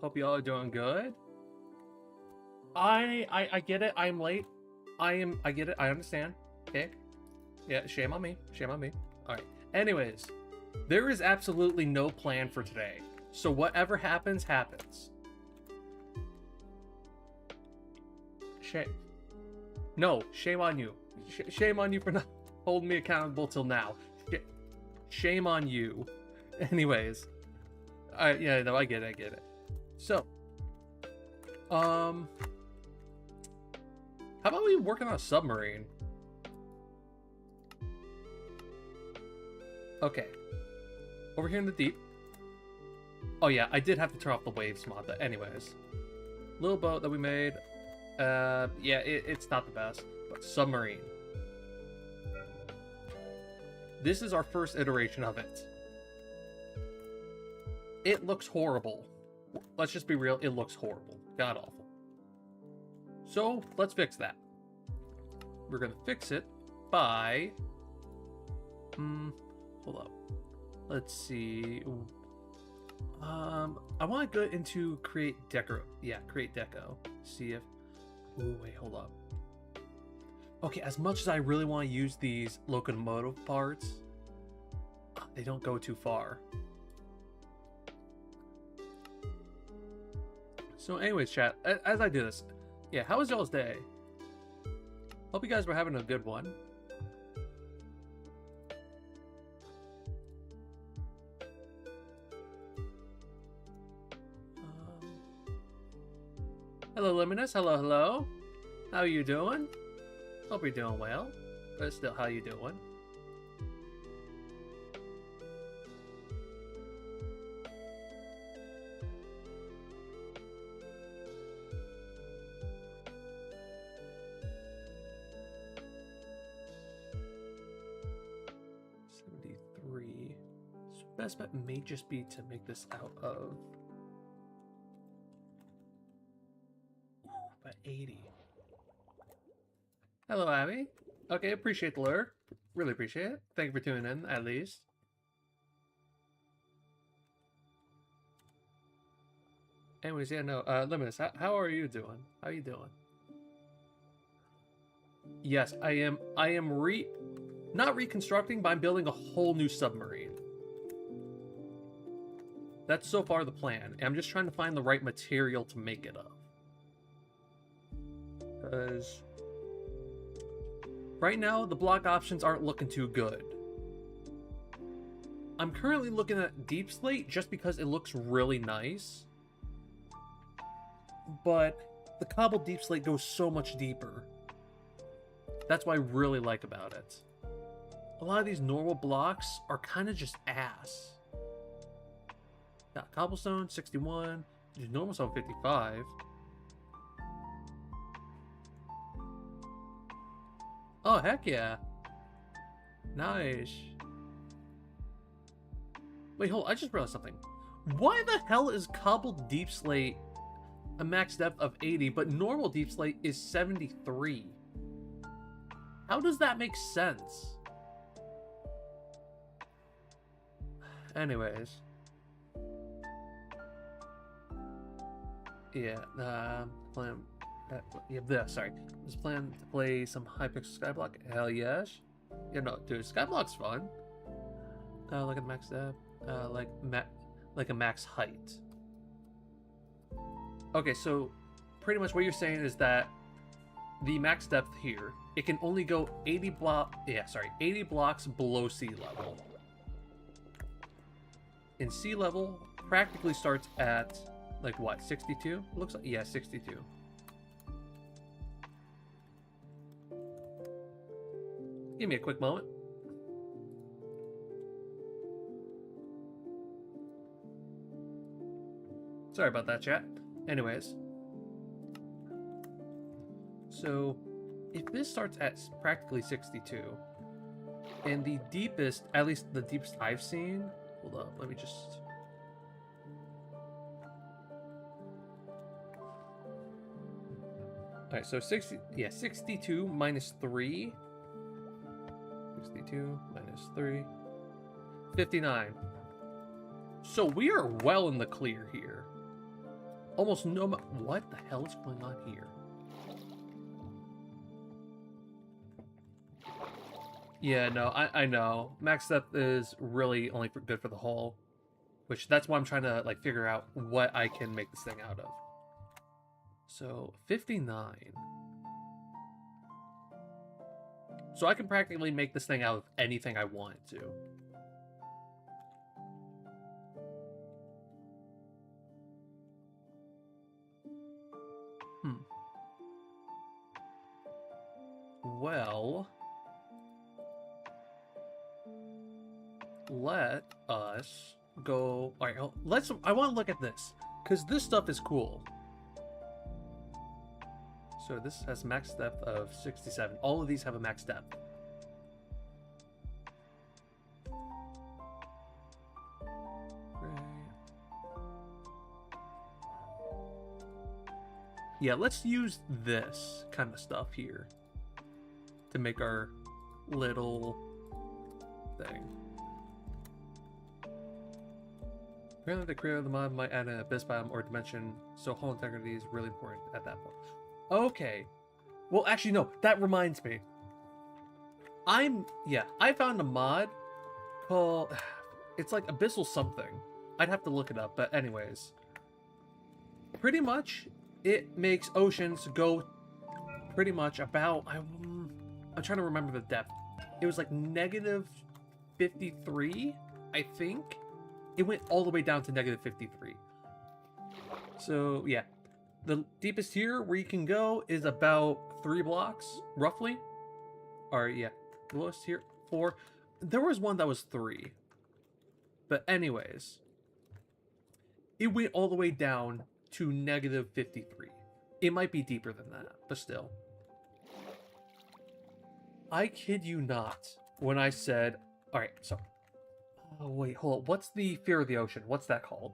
Hope you all are doing good. I get it. I'm late. I get it. I understand. Okay. Yeah, shame on me. Shame on me. All right. Anyways, there is absolutely no plan for today. So whatever happens, happens. No, shame on you. Shame on you for not holding me accountable till now. Shame on you. Anyways. Yeah, no, I get it. So, how about we work on a submarine? Okay. Over here in the deep. Oh yeah, I did have to turn off the waves mod, but anyways. Little boat that we made. Yeah, it's not the best, but submarine. This is our first iteration of it. It looks horrible. Let's just be real, it looks horrible. God awful. So, let's fix that. We're gonna fix it by... hold up. Let's see. I want to go into create deco. Yeah, create deco. See if... Ooh, wait, hold up. Okay, as much as I really want to use these locomotive parts, they don't go too far. So anyways, chat, as I do this, yeah, how was y'all's day? Hope you guys were having a good one. Hello, Luminous. Hello. How are you doing? Hope you're doing well. But still, how you doing? So best bet may just be to make this out of... About 80. Hello, Abby. Okay, appreciate the lure. Really appreciate it. Thank you for tuning in, at least. Anyways, yeah, no, Luminous, how are you doing? How are you doing? Yes, I am not reconstructing, but I'm building a whole new submarine. That's so far the plan. I'm just trying to find the right material to make it of. Because right now, the block options aren't looking too good. I'm currently looking at deep slate just because it looks really nice. But the cobbled deep slate goes so much deeper. That's what I really like about it. A lot of these normal blocks are kind of just ass. Got cobblestone, 61. Normal stone, 55. Oh, heck yeah. Nice. Wait, hold on. I just realized something. Why the hell is cobbled deep slate a max depth of 80, but normal deep slate is 73? How does that make sense? Anyways. Yeah, plan... yeah, sorry. Just plan to play some Hypixel Skyblock. Hell yes. Yeah, no, dude, Skyblock's fun. Like a max depth. Like a max height. Okay, so pretty much what you're saying is that the max depth here, it can only go 80 blocks below sea level. And sea level practically starts at, like, what, 62? Looks like, yeah, 62. Give me a quick moment. Sorry about that, chat. Anyways. So, if this starts at practically 62, and the deepest, at least the deepest I've seen... Hold up, let me just... Alright, so 62 minus 3... 62 minus 3... 59. So we are well in the clear here. almost no... What the hell is going on here? Yeah, no, I know. Max depth is really only good for the hull. Which, that's why I'm trying to, like, figure out what I can make this thing out of. So, 59. So I can practically make this thing out of anything I want it to. Well... let us go... Alright, I want to look at this. Because this stuff is cool. So this has max depth of 67. All of these have a max depth. Yeah, let's use this kind of stuff here to make our little thing. Apparently the creator of the mod might add an abyss biome or dimension, so hull integrity is really important at that point. Okay. Well, actually, no. That reminds me. I found a mod called... It's like Abyssal something. I'd have to look it up, but anyways. Pretty much, it makes oceans go pretty much about... I'm trying to remember the depth. It was like negative 53, I think. It went all the way down to negative 53. So, yeah. The deepest here where you can go is about 3 blocks, roughly. Or, yeah. The lowest here, 4. There was one that was 3. But anyways. It went all the way down to negative 53. It might be deeper than that, but still. I kid you not when I said... Alright, so... Oh, wait, hold on. What's the fear of the ocean? What's that called?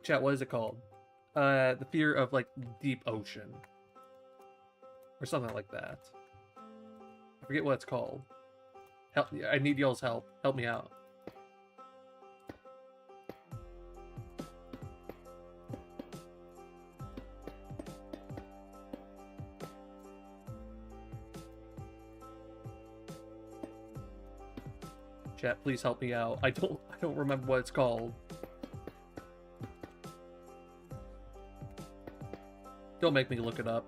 Chat, what is it called? The fear of, like, deep ocean. Or something like that. I forget what it's called. Help! I need y'all's help. Help me out. Chat, please help me out. I don't remember what it's called. Don't make me look it up.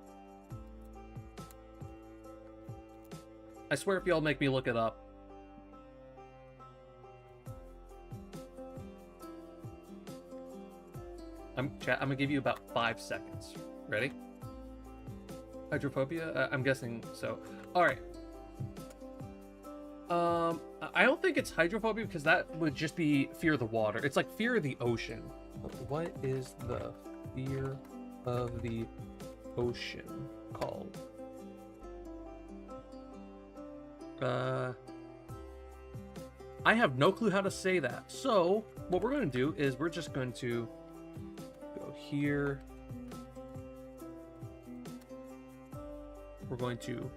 I swear if y'all make me look it up. Chat, I'm gonna give you about 5 seconds. Ready? Hydrophobia? I'm guessing so. Alright. I don't think it's hydrophobia because that would just be fear of the water. It's like fear of the ocean. What is the fear of the ocean called? I have no clue how to say that. So what we're going to do is we're just going to go here. We're going to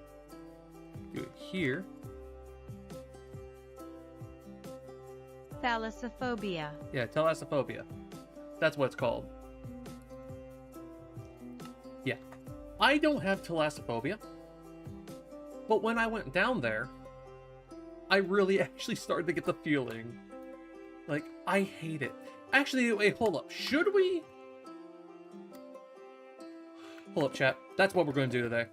do it here. Thalassophobia. Yeah, thalassophobia. That's what it's called. Yeah. I don't have thalassophobia. But when I went down there, I really actually started to get the feeling. Like, I hate it. Actually, wait, hold up. Should we? Hold up, chat. That's what we're going to do today.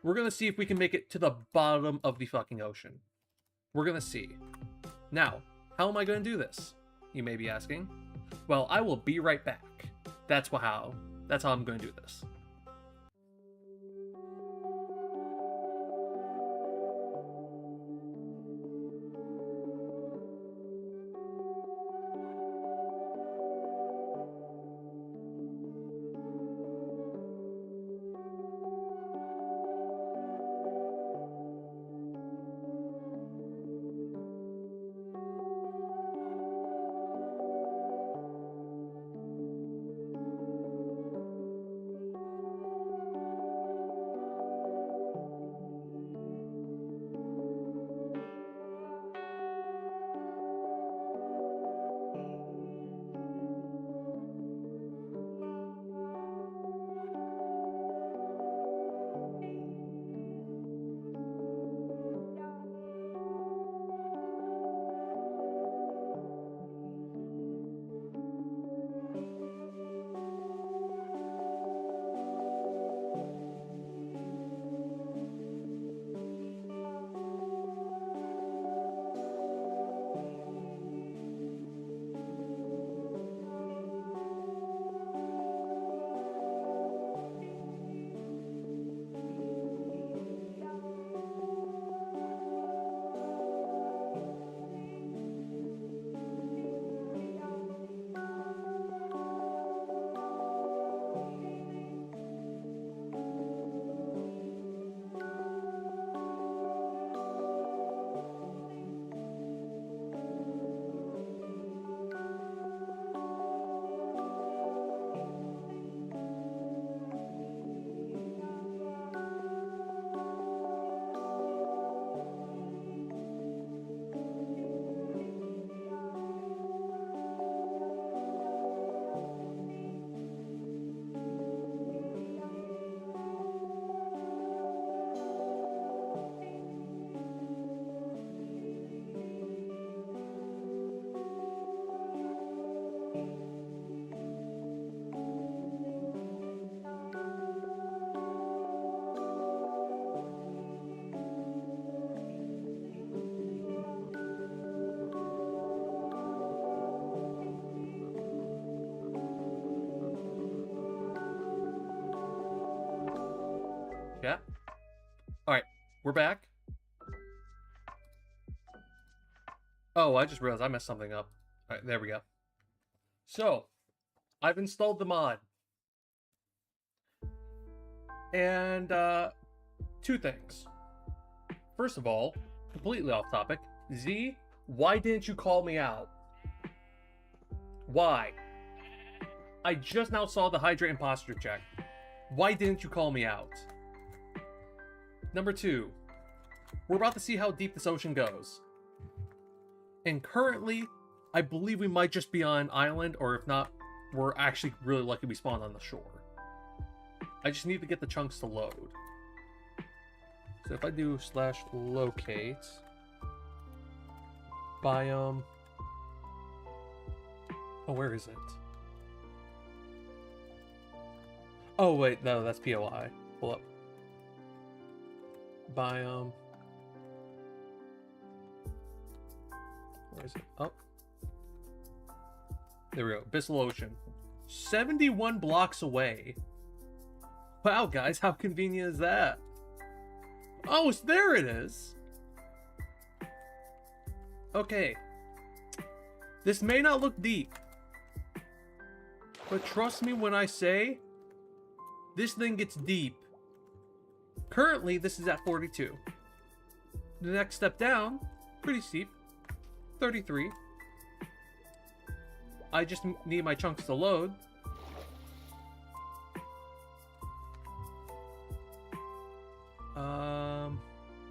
We're going to see if we can make it to the bottom of the fucking ocean. We're going to see. Now, how am I going to do this? You may be asking. Well, I will be right back. That's how I'm going to do this. at. Alright, we're back. Oh, I just realized I messed something up. Alright, there we go. So, I've installed the mod. And, two things. First of all, completely off topic. Z, why didn't you call me out? Why? I just now saw the Hydrate imposter check. Why didn't you call me out? Number two, we're about to see how deep this ocean goes. And currently, I believe we might just be on an island, or if not, we're actually really lucky we spawned on the shore. I just need to get the chunks to load. So if I do /locate biome. Oh, where is it? Oh, wait, no, that's POI. Pull up. Biome. Where is it? Oh. There we go. Abyssal Ocean. 71 blocks away. Wow, guys, how convenient is that? Oh, there it is. Okay. This may not look deep, but trust me when I say this thing gets deep. Currently, this is at 42. The next step down, pretty steep, 33. I just need my chunks to load.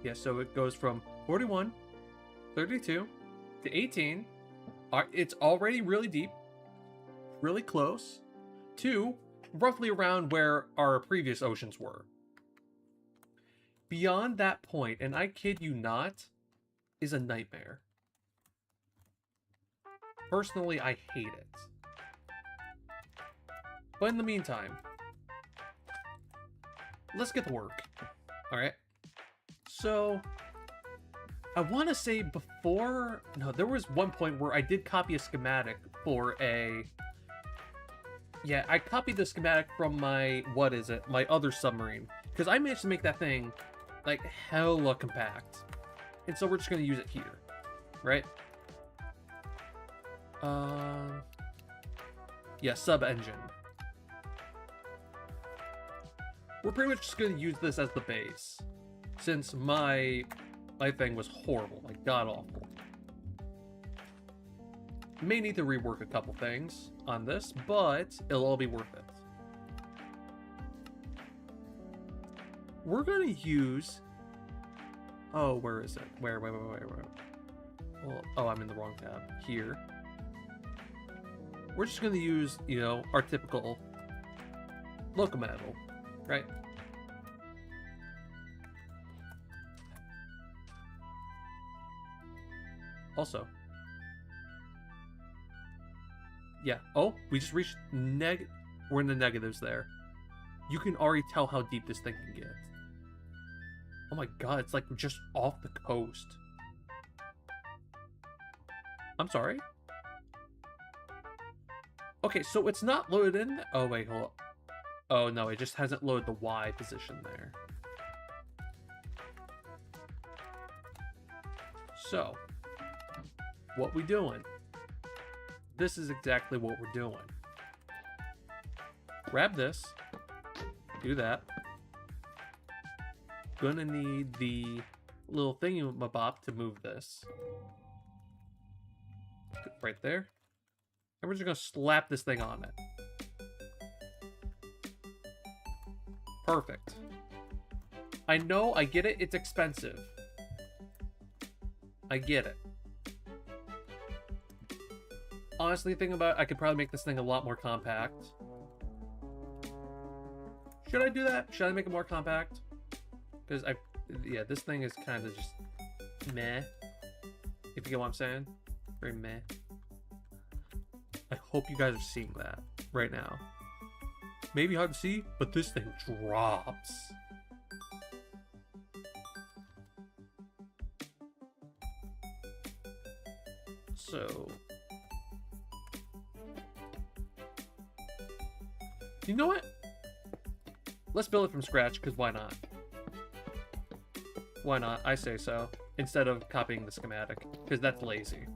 Yeah, so it goes from 41, 32, to 18. It's already really deep, really close, to roughly around where our previous oceans were. Beyond that point, and I kid you not, is a nightmare. Personally, I hate it. But in the meantime, let's get to work. Alright. So, I want to say before... No, there was one point where I did copy a schematic for a... Yeah, I copied the schematic from my... What is it? My other submarine. Because I managed to make that thing, like, hella compact. And so we're just going to use it here. Right? Yeah, sub-engine. We're pretty much just going to use this as the base. Since my thing was horrible, like god-awful. May need to rework a couple things on this, but it'll all be worth it. We're going to use... Oh, where is it? Where? Well, oh, I'm in the wrong tab. Here. We're just going to use, you know, our typical locometal, right? Also, yeah. Oh, we just reached we're in the negatives there. You can already tell how deep this thing can get. Oh my god, it's like just off the coast. I'm sorry? Okay, so it's not loaded in... Oh, wait, hold up. Oh, no, it just hasn't loaded the Y position there. So, what we doing? This is exactly what we're doing. Grab this. Do that. Gonna need the little thingy-mabop to move this. Right there. And we're just gonna slap this thing on it. Perfect. I know, I get it, it's expensive. I get it. Honestly, thinking about it, I could probably make this thing a lot more compact. Should I do that? Should I make it more compact? Because yeah, this thing is kind of just meh. If you get what I'm saying. Very meh. I hope you guys are seeing that right now. Maybe hard to see, but this thing drops. So... You know what? Let's build it from scratch, because why not? Why not? I say so. Instead of copying the schematic, because that's lazy.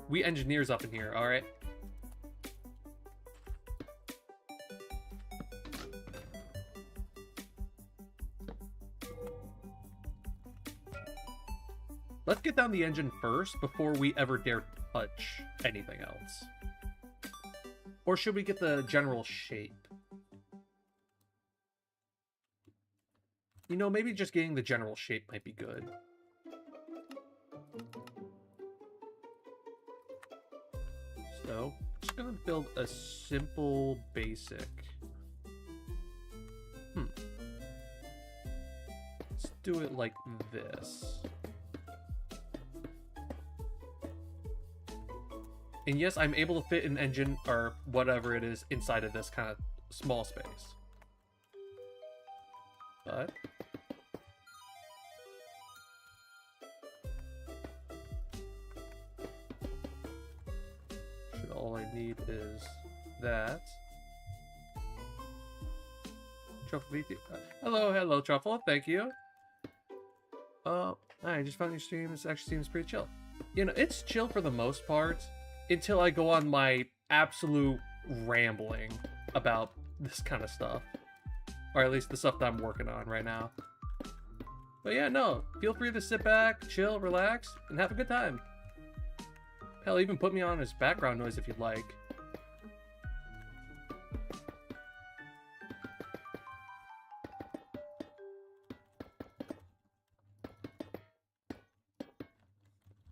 We engineers up in here, alright? Let's get down the engine first before we ever dare touch anything else. Or should we get the general shape? You know, maybe just getting the general shape might be good. So, just gonna build a simple basic. Let's do it like this. And yes, I'm able to fit an engine, or whatever it is, inside of this kind of small space. But... all I need is that. Truffle VT. Hello, Truffle. Thank you. I just found your stream. This actually seems pretty chill. You know, it's chill for the most part until I go on my absolute rambling about this kind of stuff. Or at least the stuff that I'm working on right now. But yeah, no. Feel free to sit back, chill, relax, and have a good time. Hell, even put me on as background noise if you'd like.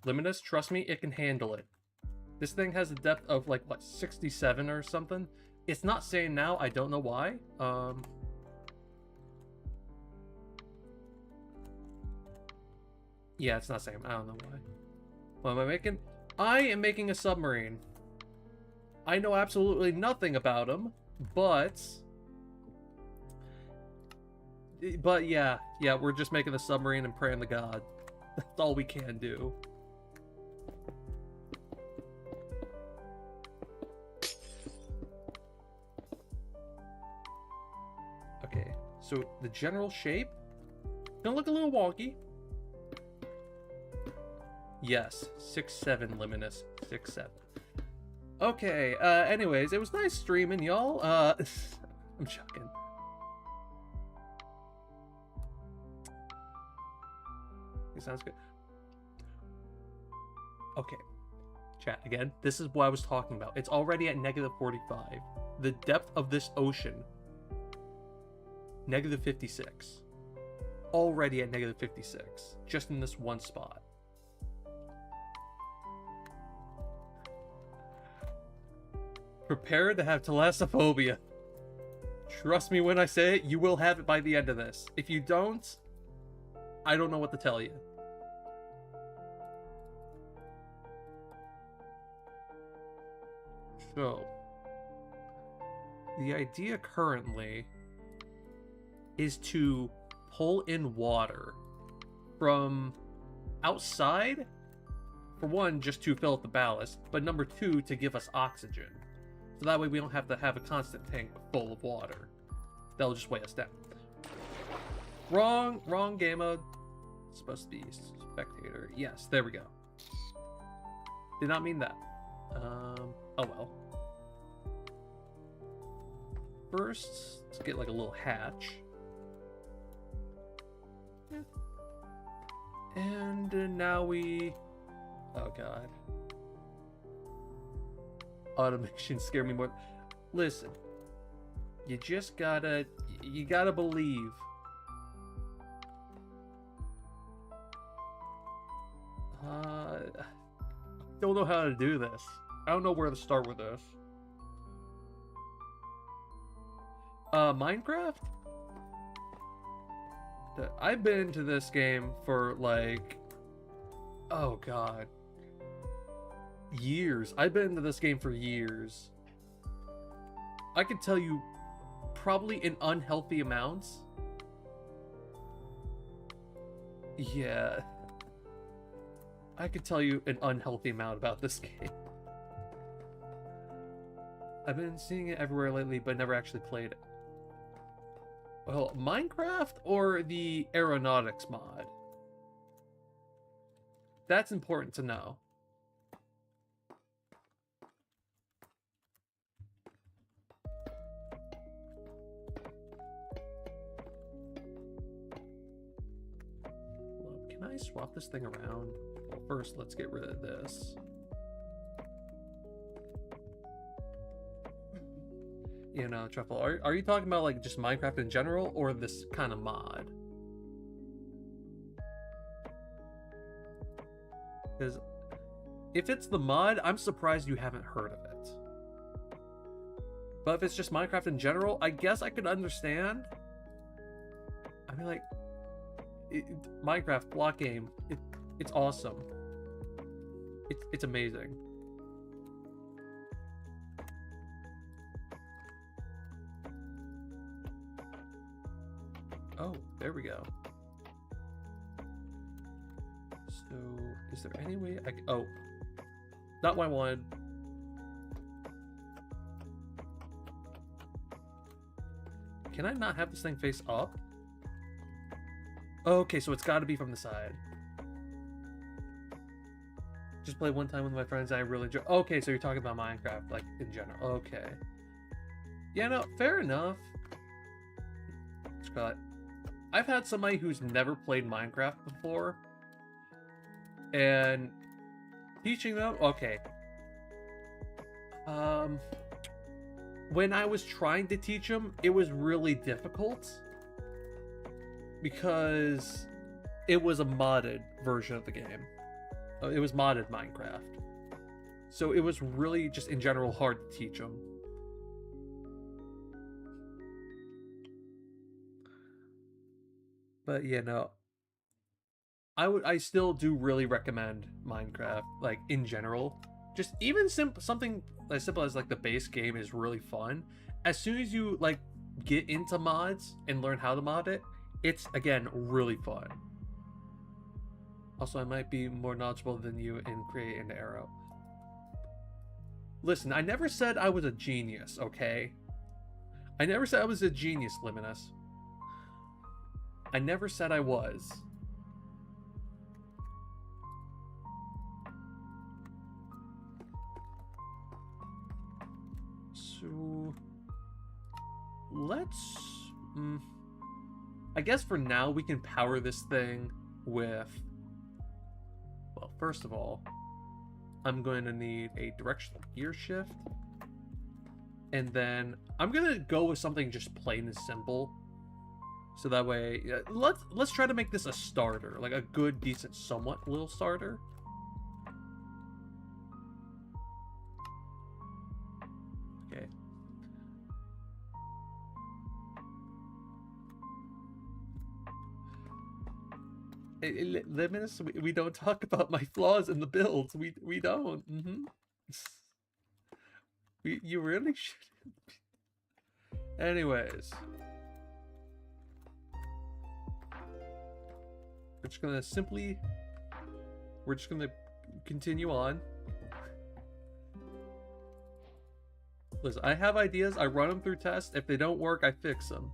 Luminous, trust me, it can handle it. This thing has a depth of like, what, 67 or something? It's not saying now, I don't know why. Yeah, it's not saying, I don't know why. What am I making? I am making a submarine. I know absolutely nothing about them, but yeah, we're just making a submarine and praying to God. That's all we can do. Okay, so the general shape, gonna look a little wonky. Yes, 6'7", Luminous. 6'7". Okay, anyways, it was nice streaming, y'all. I'm joking. It sounds good. Okay. Chat, again, this is what I was talking about. It's already at -45. The depth of this ocean, -56. Already at -56. Just in this one spot. Prepare to have thalassophobia. Trust me when I say it, you will have it by the end of this. If you don't, I don't know what to tell you. So, the idea currently is to pull in water from outside, for one, just to fill up the ballast, but number two, to give us oxygen. So that way we don't have to have a constant tank full of water. That'll just weigh us down. Wrong game mode. It's supposed to be spectator. Yes, there we go. Did not mean that. Oh well. First, let's get like a little hatch. Yeah. And now we... Oh god. Automation scare me more. Listen, you just gotta believe. Don't know how to do this. I don't know where to start with this. Minecraft? I've been into this game for like, oh god, years. I've been into this game for years. I can tell you probably in unhealthy amounts. Yeah. I could tell you an unhealthy amount about this game. I've been seeing it everywhere lately, but never actually played it. Well, Minecraft or the aeronautics mod? That's important to know. Well, can I swap this thing around? Well, first, let's get rid of this. You know, Truffle, are you talking about like just Minecraft in general or this kind of mod? Because if it's the mod, I'm surprised you haven't heard of it. But if it's just Minecraft in general, I guess I could understand. I mean, like, Minecraft block game, it's awesome. It's amazing. Oh, there we go. So, is there any way I can... Oh, not what I wanted. Can I not have this thing face up? Okay, so it's got to be from the side. Just play one time with my friends. I really enjoy... Okay, so you're talking about Minecraft, like, in general. Okay. Yeah, no, fair enough. Scott, I've had somebody who's never played Minecraft before, and teaching them, okay. When I was trying to teach them, it was really difficult because it was a modded version of the game. It was modded Minecraft. So it was really just in general hard to teach them. But yeah, no. I still do really recommend Minecraft, like in general. Just even something as simple as like the base game is really fun. As soon as you like get into mods and learn how to mod it, it's again really fun. Also, I might be more knowledgeable than you in Create and Arrow. Listen, I never said I was a genius, okay? I never said I was a genius, Liminus. I never said I was. So let's I guess for now we can power this thing with, well, first of all, I'm going to need a directional gear shift, and then I'm gonna go with something just plain and simple, so that way let's try to make this a starter, like a good, decent, somewhat little starter. Okay. Liminus, we don't talk about my flaws in the builds. We don't. You really shouldn't. Anyways, we're just gonna continue on. Listen, I have ideas. I run them through tests. If they don't work, I fix them.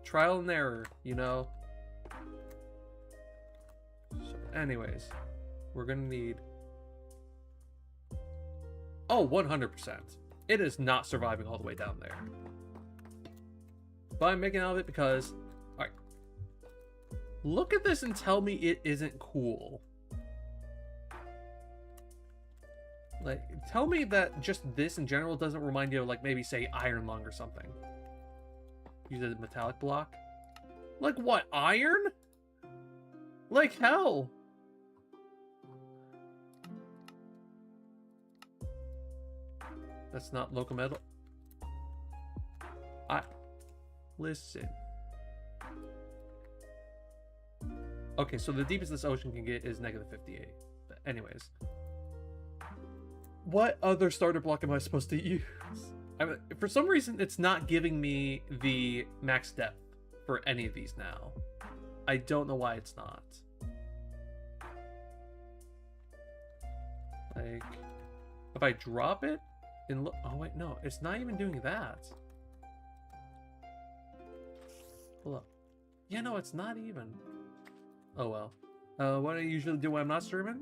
Trial and error, you know. So anyways, we're gonna need... Oh, 100%. It is not surviving all the way down there. But I'm making out of it because... Alright. Look at this and tell me it isn't cool. Like, tell me that just this in general doesn't remind you of, like, maybe, say, iron lung or something. Use a metallic block. Like, what, iron? Like, hell. That's not local metal. Listen. Okay, so the deepest this ocean can get is -58. But anyways. What other starter block am I supposed to use? I mean, for some reason, it's not giving me the max depth for any of these now. I don't know why it's not. Like, if I drop it and look... Oh, wait, no. It's not even doing that. below. Yeah, no, it's not even. Oh well. What do I usually do when I'm not streaming?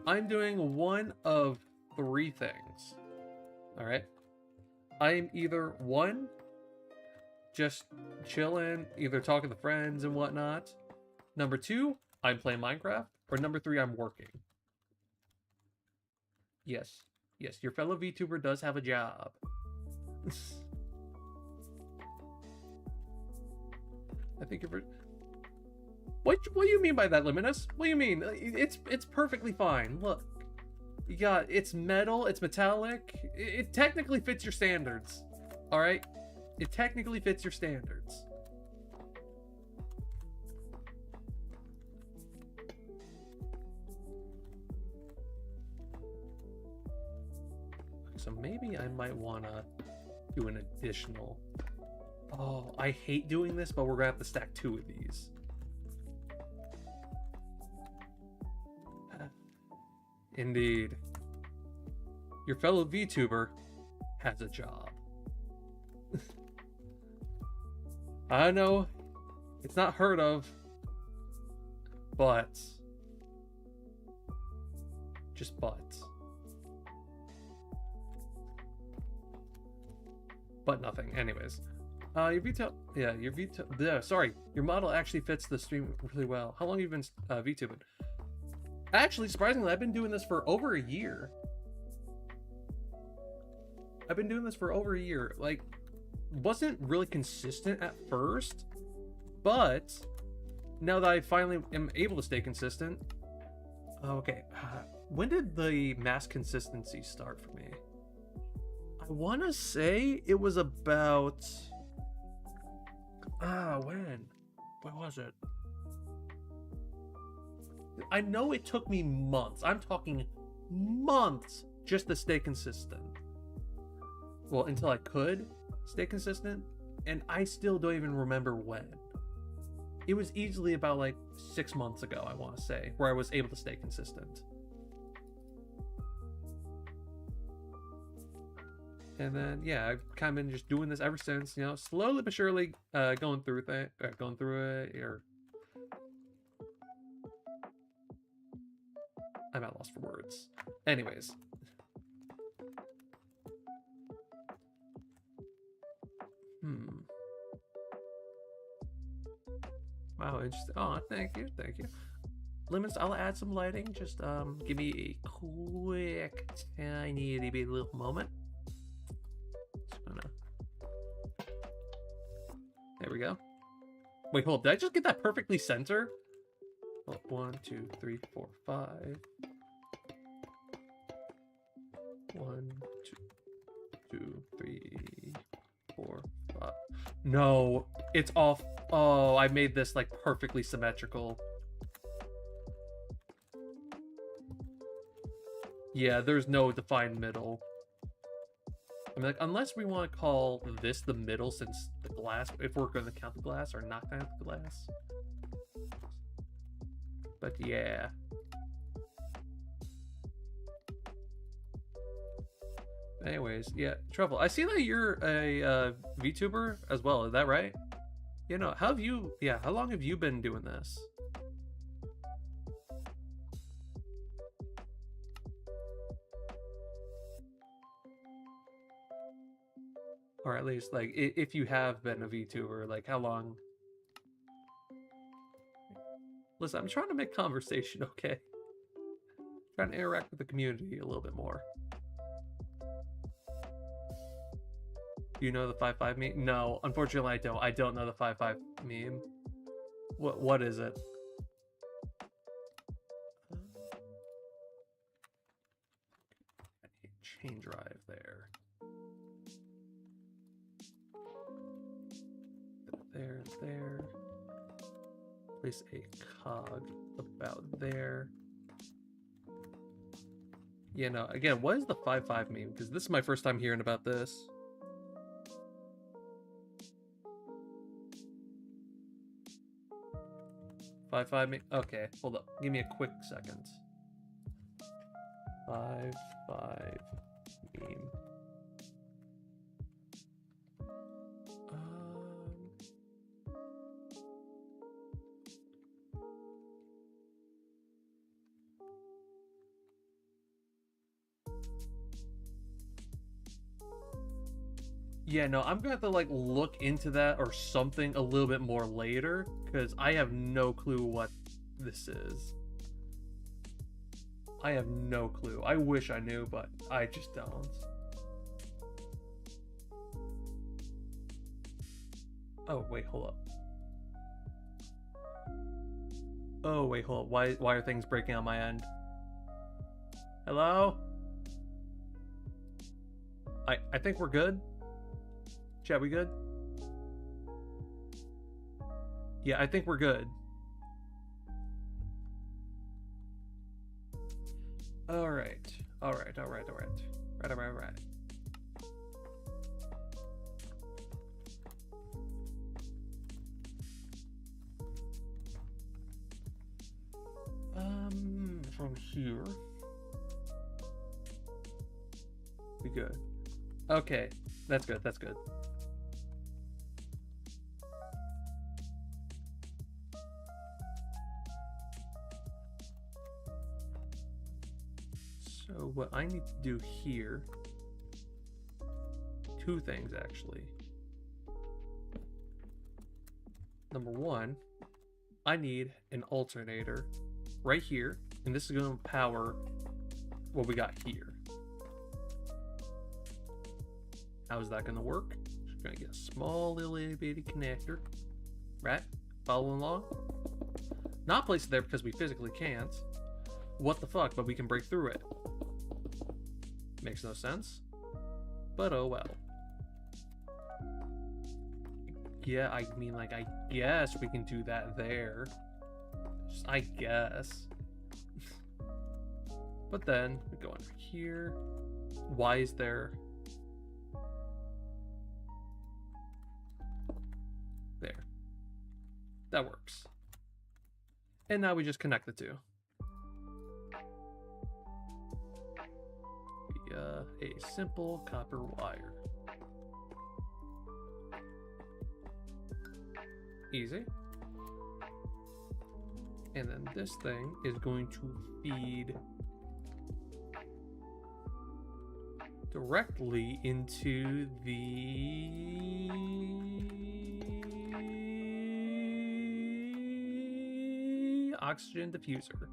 I'm doing one of 3 things. Alright? I'm either one, just chilling, either talking to friends and whatnot. Number 2, I'm playing Minecraft. Or number 3, I'm working. Yes. Yes, your fellow VTuber does have a job. I think you're... What do you mean by that, Luminous? What do you mean? It's perfectly fine. Look. You got... It's metal. It's metallic. It technically fits your standards. Alright? It technically fits your standards. So maybe I might want to do an additional... Oh, I hate doing this, but we're going to have to stack 2 of these. Indeed. Your fellow VTuber has a job. I know it's not heard of, but... Just but. But nothing. Anyways. Your VTuber... Yeah, your VTuber... Yeah, sorry. Your model actually fits the stream really well. How long have you been VTubing? Actually, surprisingly, I've been doing this for over a year. I've been doing this for over a year. Like, wasn't really consistent at first, but now that I finally am able to stay consistent... Okay. When did the mass consistency start for me? I want to say it was about... when? When was it? I know it took me months. I'm talking months just to stay consistent. Well, until I could stay consistent, and I still don't even remember when. It was easily about like 6 months ago, I want to say, where I was able to stay consistent. And then, yeah, I've kind of been just doing this ever since, you know, slowly but surely going through it, or... I'm at loss for words. Anyways. Wow, interesting. Oh, thank you. Lemons, I'll add some lighting. Just give me a quick, tiny little moment. Just gonna... There we go. Wait, hold. Did I just get that perfectly center? Well, 1, 2, 3, 4, 5. 1, 2, 3, 4, 5. No, it's off. Oh, I made this like perfectly symmetrical. Yeah, there's no defined middle. I mean, like, unless we want to call this the middle, since the glass, if we're going to count the glass or not count the glass. But yeah. Anyways, yeah, Truffle, I see that you're a VTuber as well, is that right? You know, how long have you been doing this? Or at least, like, if you have been a VTuber, like, how long? Listen, I'm trying to make conversation, okay? Trying to interact with the community a little bit more. Do you know the 5-5 meme? No, unfortunately I don't. I don't know the 5-5 meme. What is it? I need chain drive there. There. Place a cog about there. Yeah, no, again, what is the 5-5 meme? Because this is my first time hearing about this. Okay, hold up. Give me a quick second. 5-5 meme. Yeah, no, I'm gonna have to like look into that or something a little bit more later, because I have no clue what this is. I have no clue. I wish I knew, but I just don't. Oh, wait, hold up. Oh, wait, hold up. Why are things breaking on my end? Hello? I think we're good. Chat, we good? Yeah, I think we're good. Alright. Alright. Right. From here. We good. Okay, that's good. So what I need to do here, two things actually. Number one, I need an alternator right here, and this is going to power what we got here. How is that going to work? Just going to get a small little itty bitty connector, right? Following along. Not place it there because we physically can't. What the fuck, but we can break through it. Makes no sense, but oh well. Yeah, I mean, like, I guess we can do that there. Just, I guess. But then we go under here. Why is there? There. That works. And now we just connect the two. Via a simple copper wire. Easy. And then this thing is going to feed directly into the oxygen diffuser.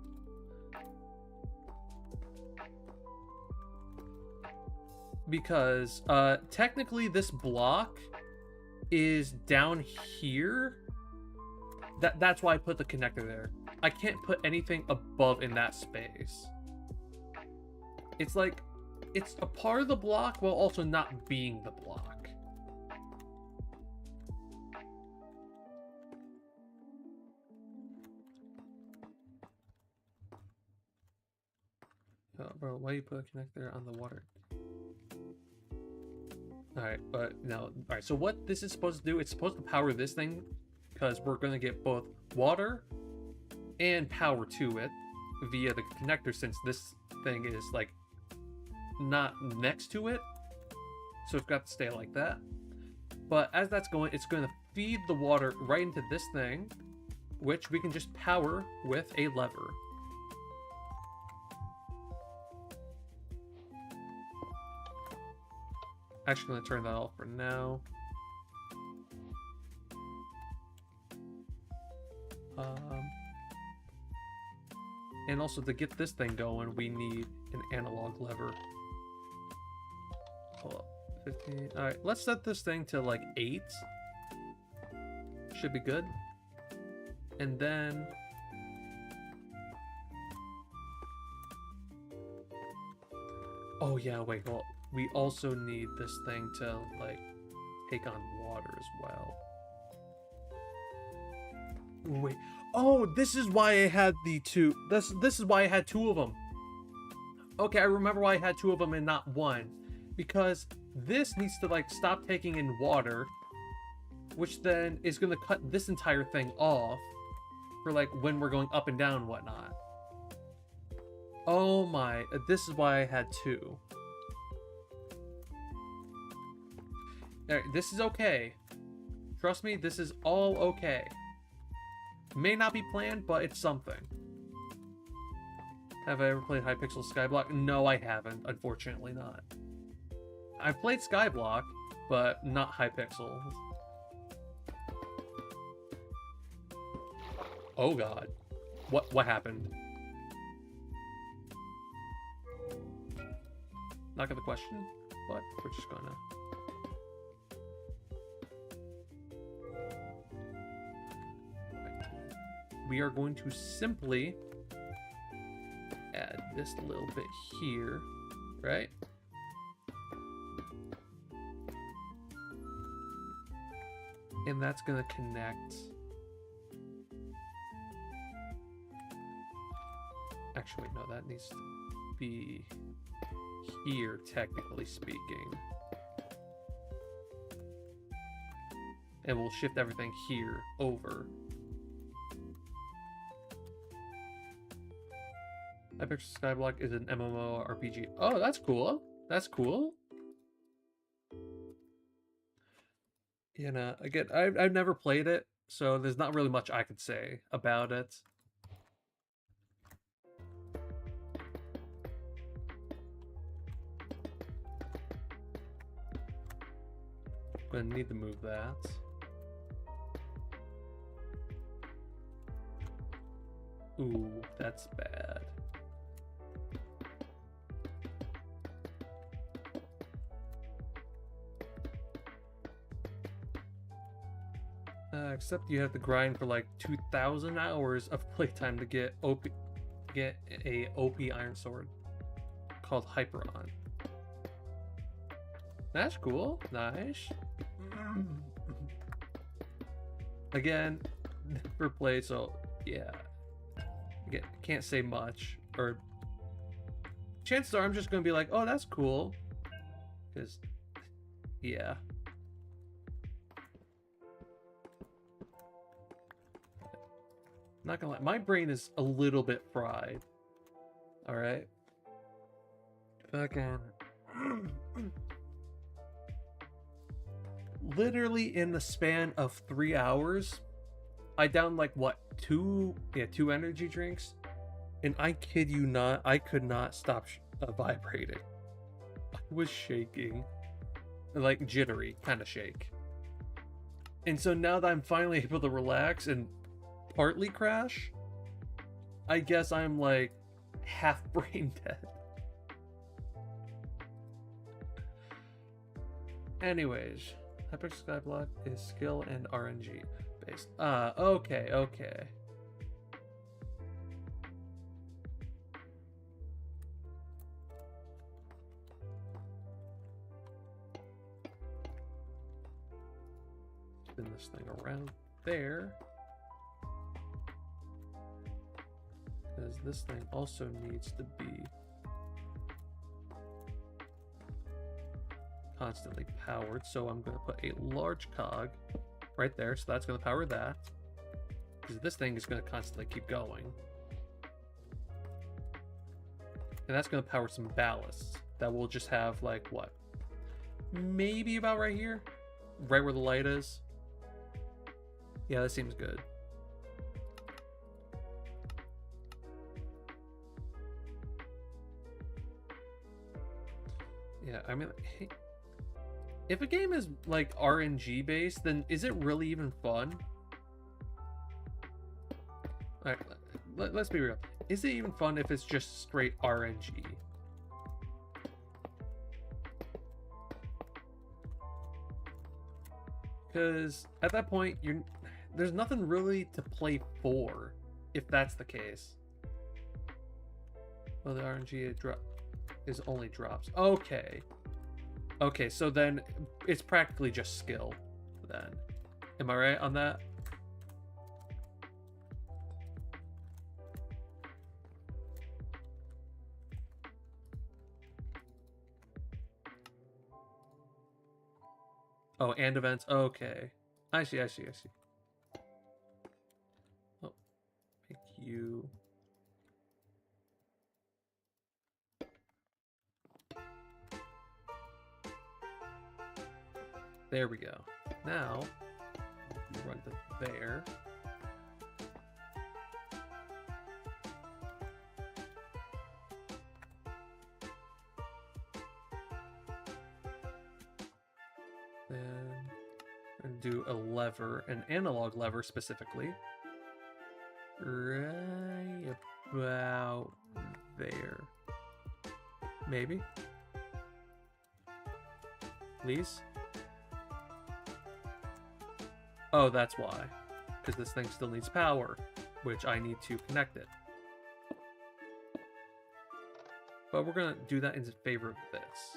Because technically this block is down here. That's why I put the connector there. I can't put anything above in that space. It's like, it's a part of the block while also not being the block. Oh, bro, why you put a connector on the water? Alright, but no. Alright, so what this is supposed to do, it's supposed to power this thing, because we're going to get both water and power to it via the connector, since this thing is like not next to it, so it's got to stay like that. But as that's going, it's going to feed the water right into this thing, which we can just power with a lever. Actually going to turn that off for now. And also to get this thing going, we need an analog lever. Hold up, 15. All right, let's set this thing to like 8. Should be good. And then oh yeah, wait, well, we also need this thing to like take on water as well. Wait. Oh, this is why I had the two. This is why I had 2 of them. Okay, I remember why I had 2 of them and not 1. Because this needs to like stop taking in water, which then is going to cut this entire thing off for like when we're going up and down and whatnot. Oh my, this is why I had 2. All right, this is okay. Trust me, this is all okay. May not be planned, but it's something. Have I ever played Hypixel Skyblock? No, I haven't. Unfortunately not. I've played Skyblock, but not Hypixel. Oh god. What happened? Not gonna question, but we're just gonna... We are going to simply add this little bit here, right? And that's going to connect. Actually, wait, no, that needs to be here, technically speaking. And we'll shift everything here over. Hypixel Skyblock is an MMORPG. Oh, that's cool. That's cool. You know, again, I've never played it, so there's not really much I could say about it. Gonna need to move that. Ooh, that's bad. Except you have to grind for like 2,000 hours of playtime to get a OP Iron Sword called Hyperon. That's cool. Nice. Again, never played, so yeah. Again, can't say much. Or chances are I'm just gonna be like, oh, that's cool. Because, yeah. Not gonna lie, my brain is a little bit fried. Alright. Fucking. Literally in the span of 3 hours, I downed like what, two energy drinks, and I kid you not, I could not stop vibrating. I was shaking, like jittery kind of shake. And so now that I'm finally able to relax and partly crash, I guess I'm like half brain dead. Anyways, Hypixel Skyblock is skill and RNG based. Okay. Spin this thing around there. Because this thing also needs to be constantly powered, so I'm going to put a large cog right there, so that's going to power that, because this thing is going to constantly keep going, and that's going to power some ballasts that will just have like what, maybe about right here, right where the light is. Yeah, that seems good. Yeah, I mean, if a game is like RNG based, then is it really even fun? Alright, let's be real. Is it even fun if it's just straight RNG? Because at that point, there's nothing really to play for, if that's the case. Well, the RNG is only drops. Okay. Okay, so then it's practically just skill then. Am I right on that? Oh, and events. Okay. I see. Oh, make you... There we go. Now, you run to there. do a lever, an analog lever specifically. Right about there. Maybe? Please? Oh, that's why. Because this thing still needs power, which I need to connect it. But we're going to do that in favor of this.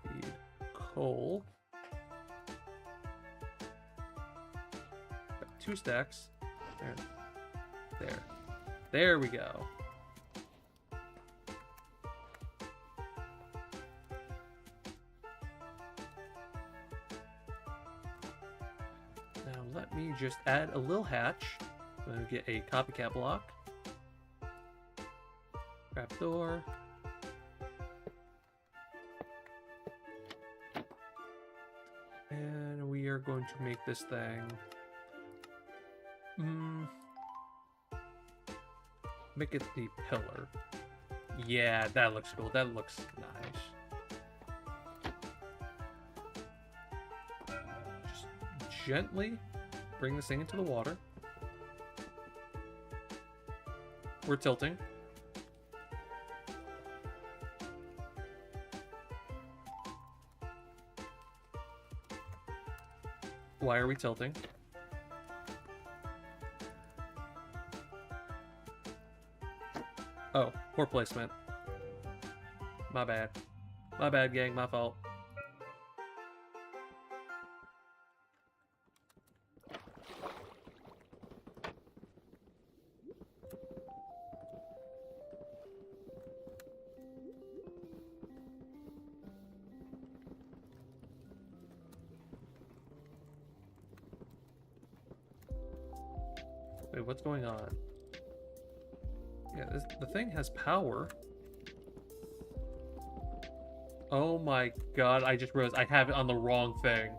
Feed coal. Got 2 stacks. There. There we go. Now let me just add a little hatch. I'm going to get a copycat block. Trapdoor. And we are going to make this thing... make it the pillar. Yeah, that looks cool. That looks nice. Just gently bring this thing into the water. We're tilting. Why are we tilting? Oh, poor placement. My bad. My bad, gang. My fault. Wait, what's going on? Yeah, the thing has power. Oh my god, I just realized I have it on the wrong thing.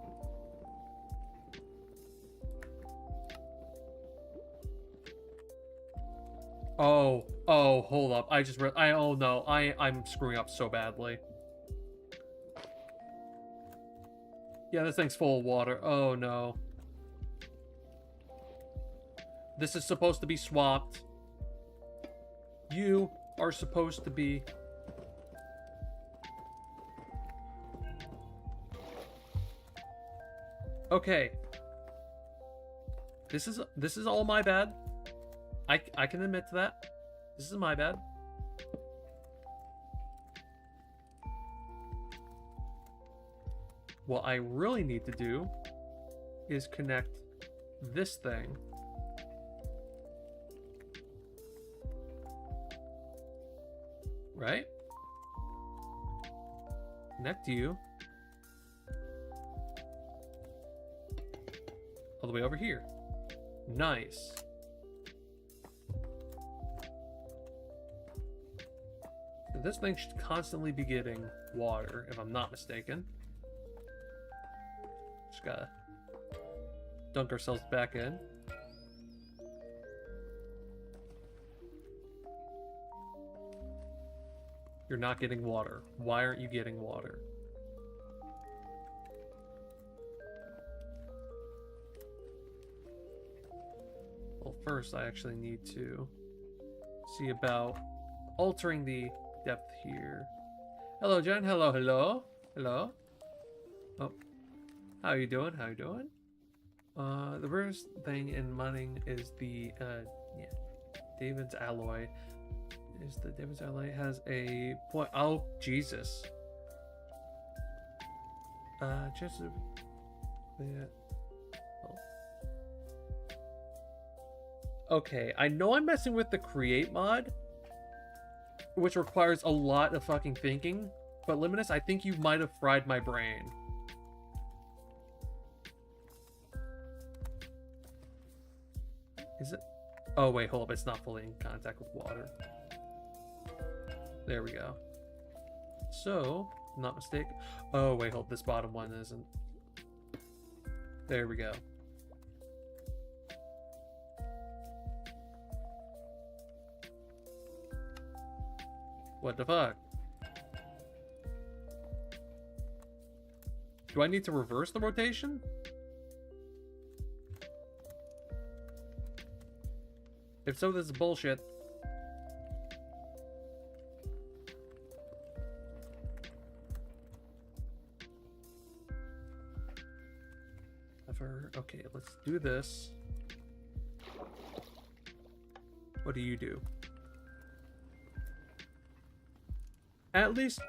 Oh, hold up. Oh no, I'm screwing up so badly. Yeah, this thing's full of water. Oh no. This is supposed to be swapped. You are supposed to be... Okay. This is all my bad. I can admit to that. This is my bad. What I really need to do is connect this thing. Right? Connect you. All the way over here. Nice. So this thing should constantly be getting water, if I'm not mistaken. Just gotta dunk ourselves back in. You're not getting water. Why aren't you getting water? Well, first I actually need to see about altering the depth here. Hello, Jen. Hello, hello. Hello. Oh. How you doing? How you doing? The first thing in mining is the, yeah, David's alloy. Is the David's alloy has a point. Oh, Jesus. Just yeah. Oh. Okay, I know I'm messing with the create mod, which requires a lot of fucking thinking, but Luminous, I think you might have fried my brain. Is it? Oh, wait, hold up. It's not fully in contact with water. There we go. So, not mistaken. Oh, wait, hold. This bottom one isn't. There we go. What the fuck? Do I need to reverse the rotation? If so, this is bullshit. Okay, let's do this. What do you do? At least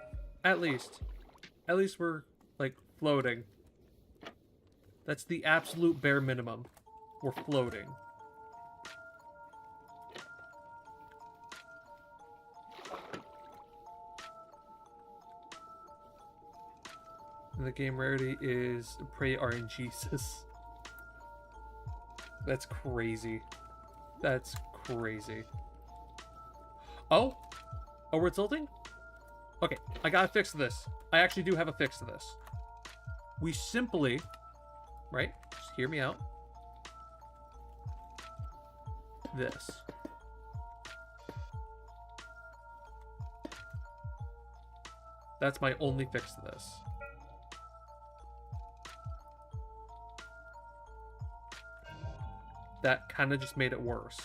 we're, like, floating. That's the absolute bare minimum. We're floating. And the game rarity is pray RNGesus. That's crazy. That's crazy. Oh? Oh, we're tilting? Okay, I gotta fix this. I actually do have a fix to this. We simply, right? Just hear me out. This. That's my only fix to this. That kind of just made it worse.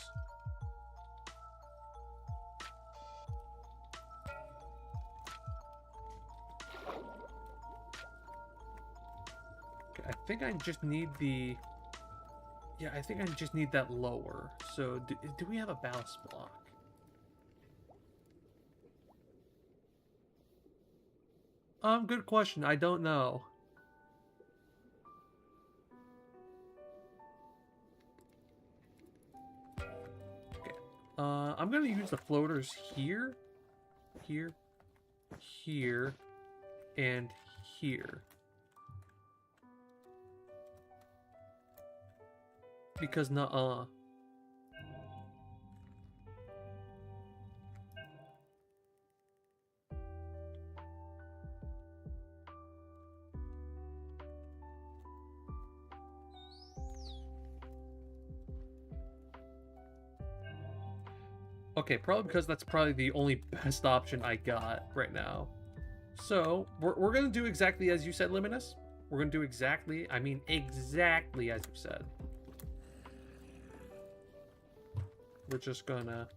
Okay, I think I just need the... Yeah, I think I just need that lower. So, do we have a ballast block? Good question. I don't know. I'm gonna use the floaters here, here, here, and here. Because nuh-uh. Okay, probably because that's probably the only best option I got right now. So, we're going to do exactly as you said, Luminous. We're going to do exactly, I mean exactly as you said. We're just gonna...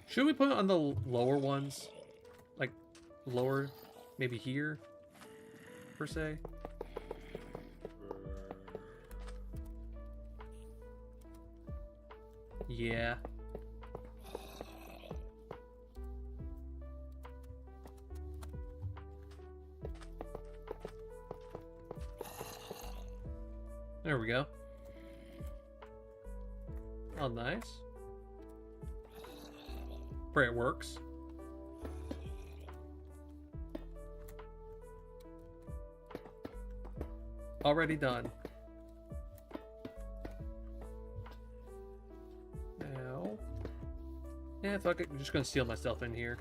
Should we put it on the lower ones? Like, lower, maybe here, per se? Yeah. There we go. Oh, nice. Pray it works. Already done. Now... Yeah, fuck it. I'm just gonna seal myself in here.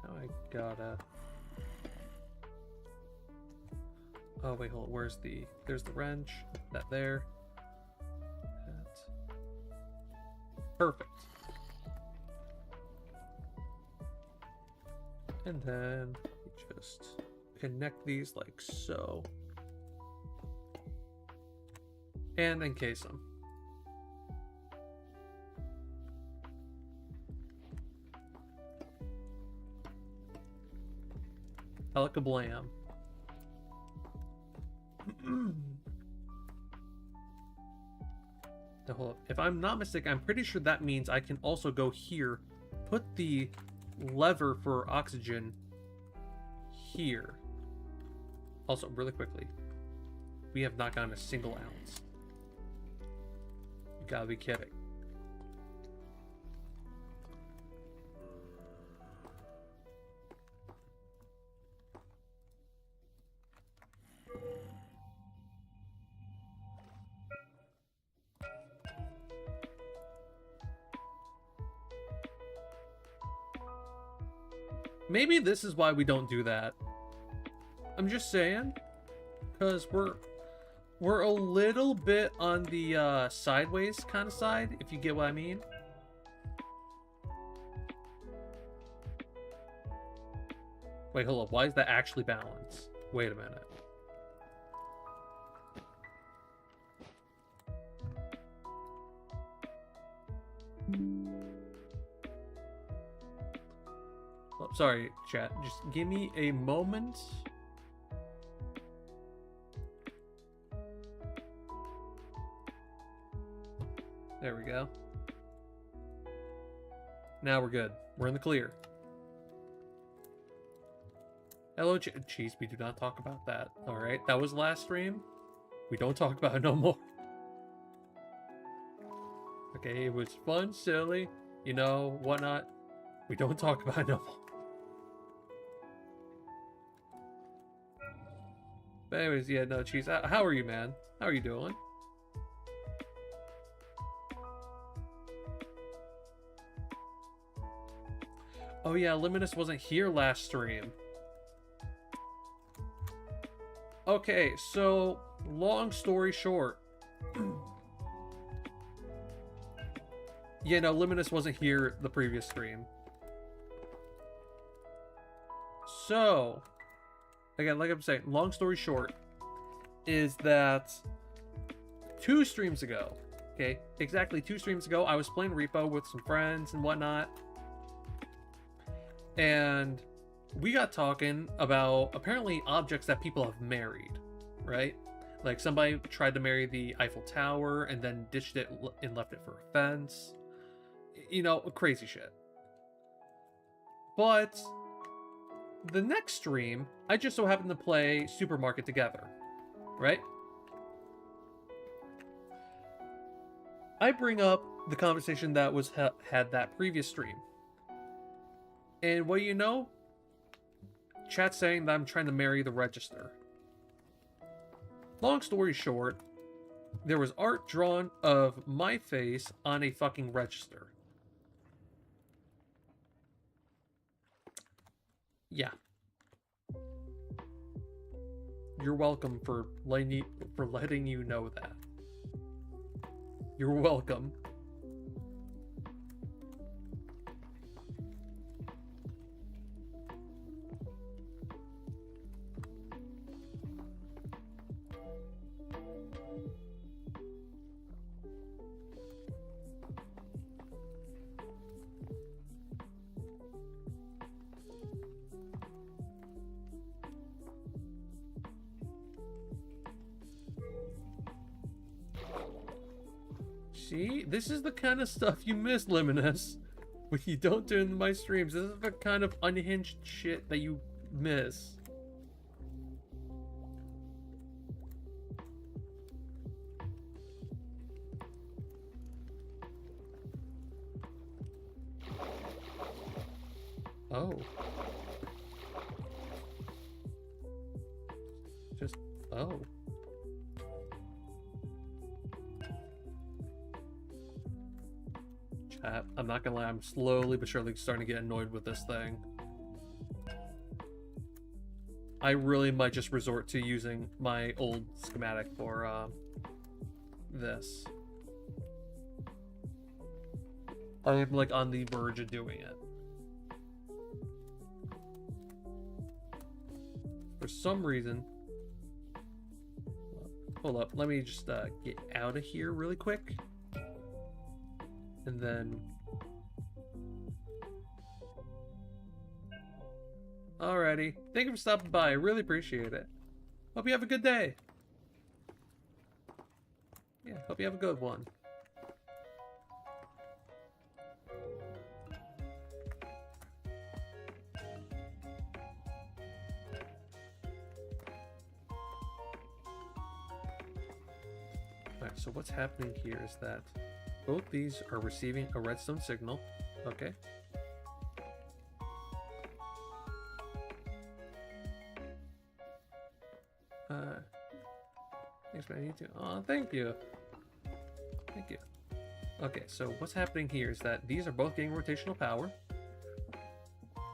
Now I gotta... Oh, wait, hold on. Where's the... There's the wrench. That there. That. Perfect. And then we just connect these like so. And encase them. Alakablam. Now, hold up. If I'm not mistaken, I'm pretty sure that means I can also go here, put the lever for oxygen here. Also, really quickly, we have not gotten a single ounce. You gotta be kidding. Maybe this is why we don't do that. I'm just saying, because We're a little bit on the sideways kind of side, if you get what I mean. Wait, hold up. Why is that actually balanced? Wait a minute. Oh, sorry, chat. Just give me a moment. There we go. Now we're good. We're in the clear. Hello, Cheese. We do not talk about that. Alright, that was last stream. We don't talk about it no more. Okay, it was fun, silly, you know, whatnot. We don't talk about it no more. But anyways, yeah, no, Cheese. How are you, man? How are you doing? Oh yeah, Luminous wasn't here last stream. Okay, so, long story short. Yeah, no, Luminous wasn't here the previous stream. So, again, like I'm saying, long story short, is that 2 streams ago, okay, exactly 2 streams ago, I was playing Repo with some friends and whatnot. And we got talking about apparently objects that people have married, right? Like somebody tried to marry the Eiffel Tower and then ditched it and left it for a fence. You know, crazy shit. But the next stream, I just so happened to play Supermarket together, right? I bring up the conversation that was had that previous stream. And what do you know? Chat saying that I'm trying to marry the register. Long story short, there was art drawn of my face on a fucking register. Yeah. You're welcome for letting you know that. You're welcome. See? This is the kind of stuff you miss, Luminous. When you don't tune my streams. This is the kind of unhinged shit that you miss. Oh. Just... oh. I'm not gonna lie, I'm slowly but surely starting to get annoyed with this thing. I really might just resort to using my old schematic for this. I'm like on the verge of doing it. For some reason... hold up, let me just get out of here really quick. And then... alrighty. Thank you for stopping by. I really appreciate it. Hope you have a good day. Yeah, hope you have a good one. Alright, so what's happening here is that both these are receiving a redstone signal. Okay. Thanks, man. You too. Oh, thank you. Thank you. Okay, so what's happening here is that these are both getting rotational power.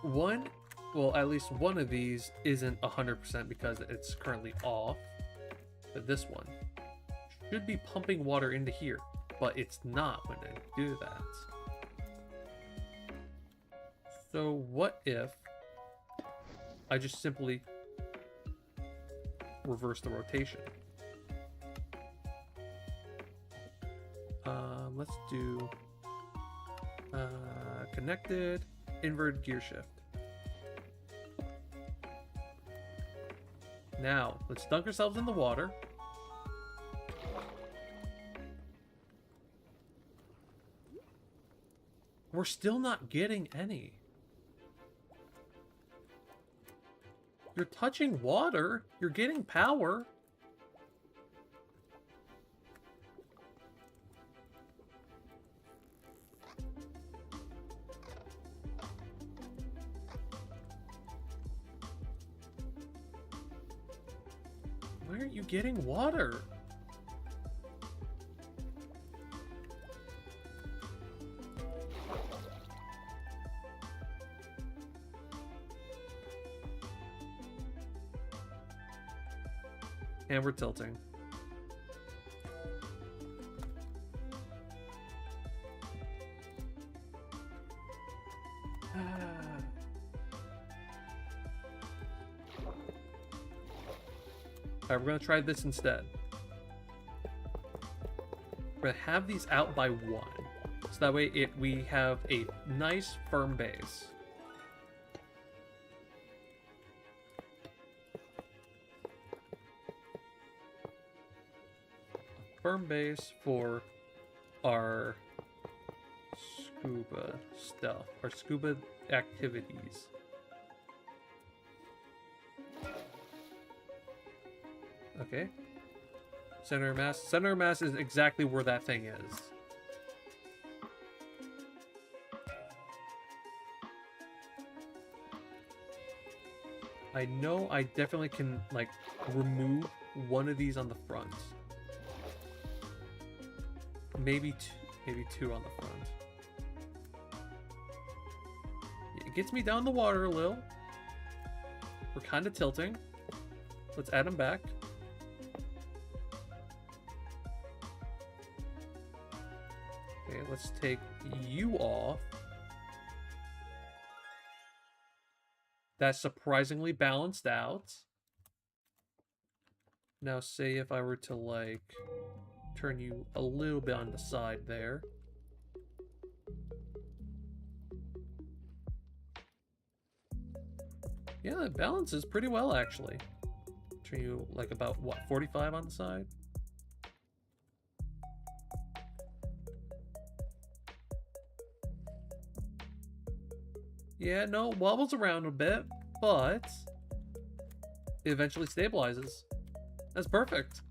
One, well, at least one of these isn't 100% because it's currently off. But this one should be pumping water into here, but it's not when I do that. So what if I just simply reverse the rotation? Let's do connected inverted gear shift. Now, let's dunk ourselves in the water. We're still not getting any. You're touching water. You're getting power. Why aren't you getting water? And we're tilting. Alright, we're going to try this instead. We're going to have these out by 1. So that way we have a nice firm base. Firm base for our scuba stuff, our scuba activities. Okay. Center of mass. Center of mass is exactly where that thing is. I know I definitely can, like, remove one of these on the front. Maybe two on the front. It gets me down the water a little. We're kind of tilting. Let's add them back. Okay, let's take you off. That's surprisingly balanced out. Now, say if I were to, like, turn you a little bit on the side there. Yeah, it balances pretty well, actually. Turn you, like, about, what, 45 on the side? Yeah, no, wobbles around a bit, but it eventually stabilizes. That's perfect.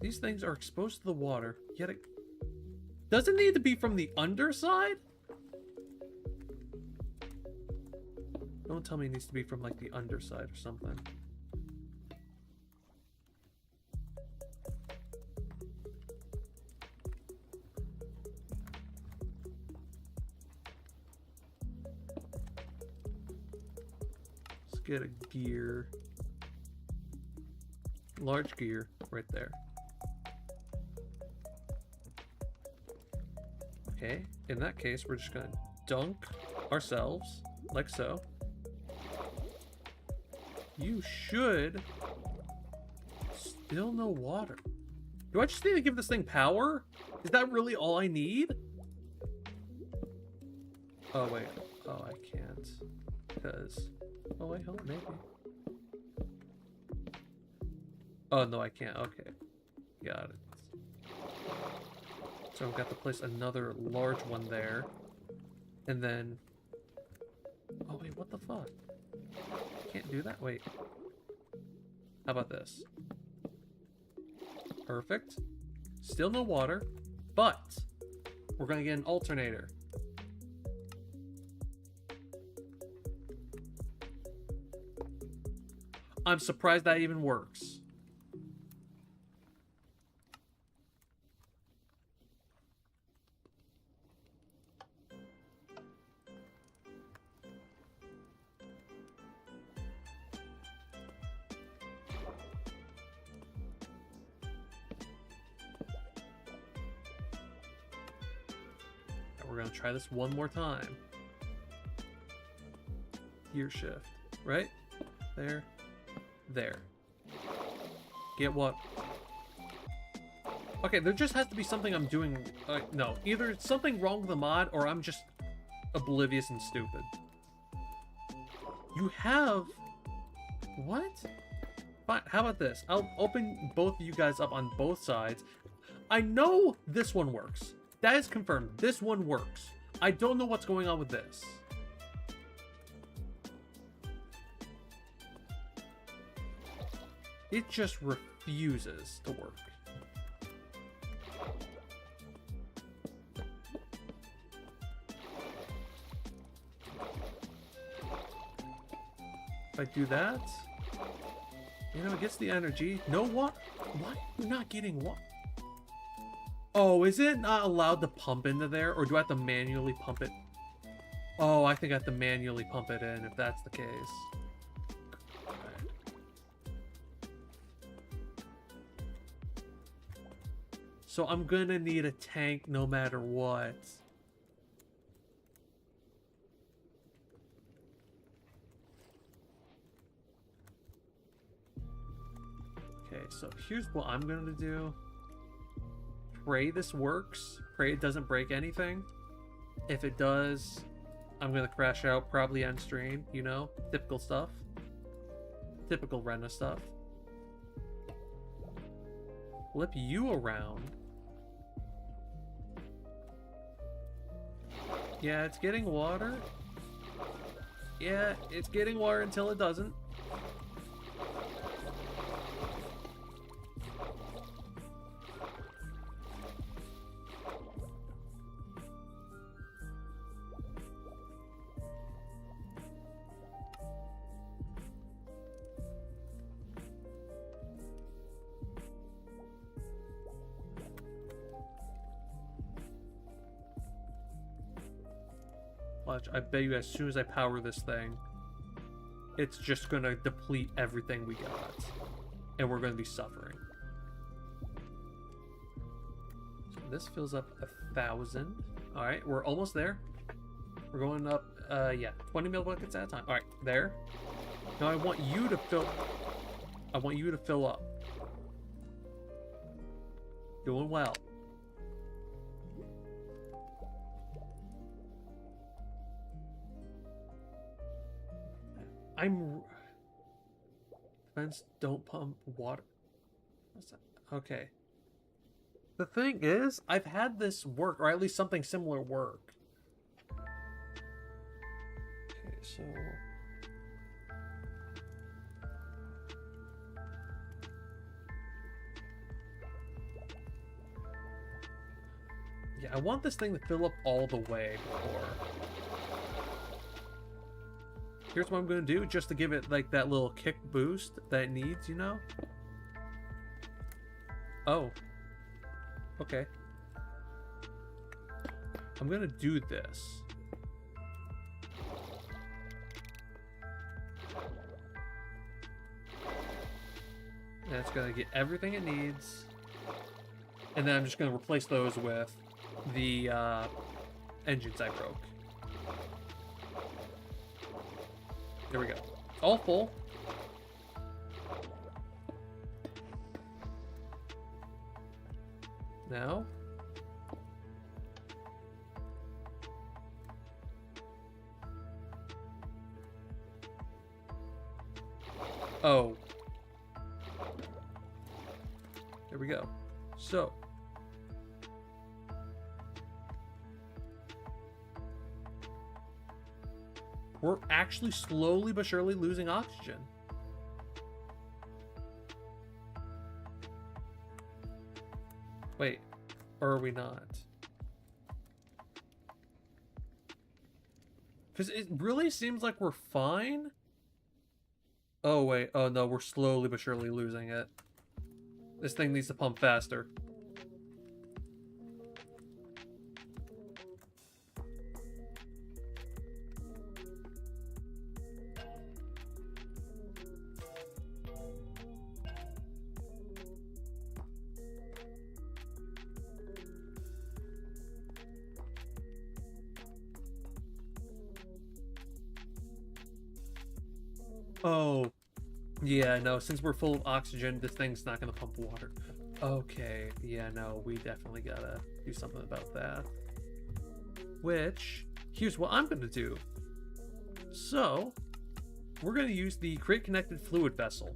These things are exposed to the water, yet it doesn't need to be from the underside? Don't tell me it needs to be from, like, the underside or something. Let's get a gear. Large gear right there. Okay, in that case, we're just gonna dunk ourselves, like so. You should still no water. Do I just need to give this thing power? Is that really all I need? Oh, wait. Oh, I can't. Because... Oh, wait, hold on, maybe. Oh, no, I can't. Okay. Got it. So I've got to place another large one there. And then... Oh, wait, what the fuck? Can't do that? Wait. How about this? Perfect. Still no water, but we're going to get an alternator. I'm surprised that even works. gonna try this one more time. Gear shift, right? There. There. Get what? Okay, there just has to be something I'm doing... no, either it's something wrong with the mod, or I'm just oblivious and stupid. You have... What? Fine, how about this? I'll open both of you guys up on both sides. I know this one works. That is confirmed. This one works. I don't know what's going on with this. It just refuses to work. If I do that, you know, it gets the energy. No, what? Why are you not getting what? Oh, is it not allowed to pump into there, or do I have to manually pump it? Oh, I think I have to manually pump it in if that's the case. So I'm gonna need a tank no matter what. Okay, so here's what I'm gonna do. Pray this works. Pray it doesn't break anything. If it does, I'm gonna crash out, probably end stream, you know? Typical stuff. Typical Rena stuff. Flip you around. Yeah, it's getting water. Yeah, it's getting water until it doesn't. Watch, I bet you as soon as I power this thing, it's just gonna deplete everything we got. And we're gonna be suffering. So this fills up 1,000. Alright, we're almost there. We're going up, yeah, 20 mil buckets at a time. Alright, there. Now I want you to fill... I want you to fill up. Doing well. Fence don't pump water. What's that? Okay. The thing is, I've had this work, or at least something similar work. Okay, so... yeah, I want this thing to fill up all the way before... Here's what I'm going to do, just to give it, like, that little kick boost that it needs, you know? Oh. Okay. I'm going to do this. And it's going to get everything it needs. And then I'm just going to replace those with the engines I broke. There we go. All full. Now. Oh. There we go. So. We're actually slowly but surely losing oxygen. Wait, or are we not? Because it really seems like we're fine. Oh, wait. Oh, no, we're slowly but surely losing it. This thing needs to pump faster. Oh, yeah, no, since we're full of oxygen, this thing's not gonna pump water. Okay, yeah, no, we definitely gotta do something about that. Which, here's what I'm gonna do. So, we're gonna use the create connected fluid vessel.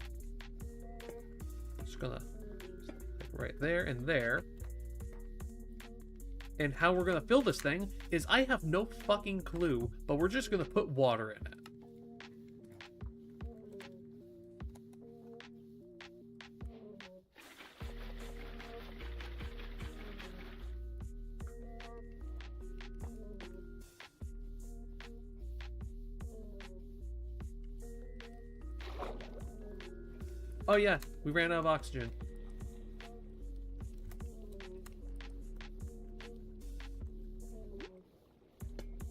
Just gonna stick right there and there. And how we're gonna fill this thing is I have no fucking clue, but we're just gonna put water in it. Oh yeah, we ran out of oxygen.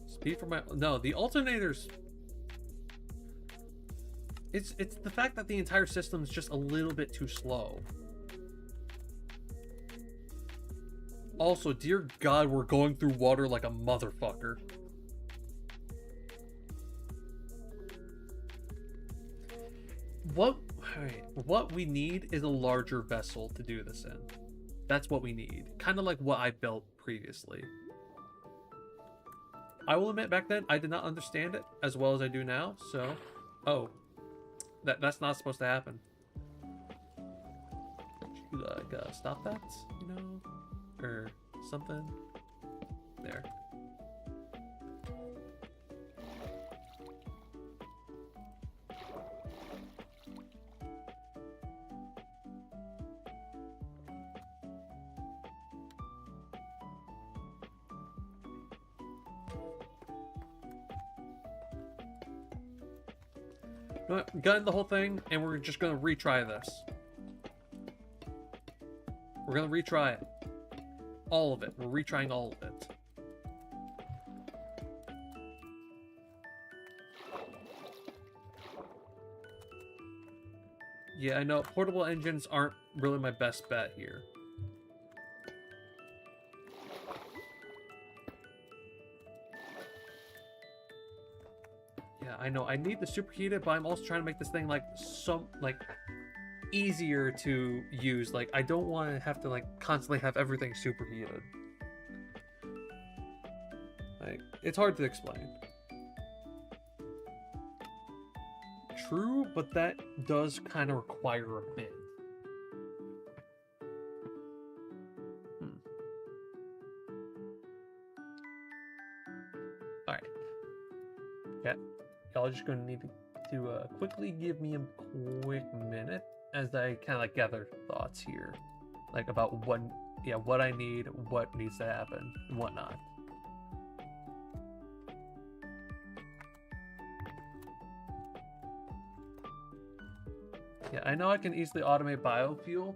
Speed for my... No, the alternators... It's the fact that the entire system is just a little bit too slow. Also, dear God, we're going through water like a motherfucker. What we need is a larger vessel to do this in. That's what we need. Kind of like what I built previously. I will admit, back then, I did not understand it as well as I do now, so... Oh. That's not supposed to happen. Should you, like, stop that, you know? Or something? There. Gun the whole thing, and we're just gonna retry this. We're gonna retry it. All of it. We're retrying all of it. Yeah, I know. Portable engines aren't really my best bet here. Yeah, I know. I need the superheated, but I'm also trying to make this thing like easier to use. Like, I don't want to have to like constantly have everything superheated. Like, it's hard to explain. True, but that does kind of require a bit. All right. Yeah. Y'all just gonna need to quickly give me a quick minute as I kind of like gather thoughts here, like about what I need, what needs to happen, and whatnot. Yeah, I know I can easily automate biofuel,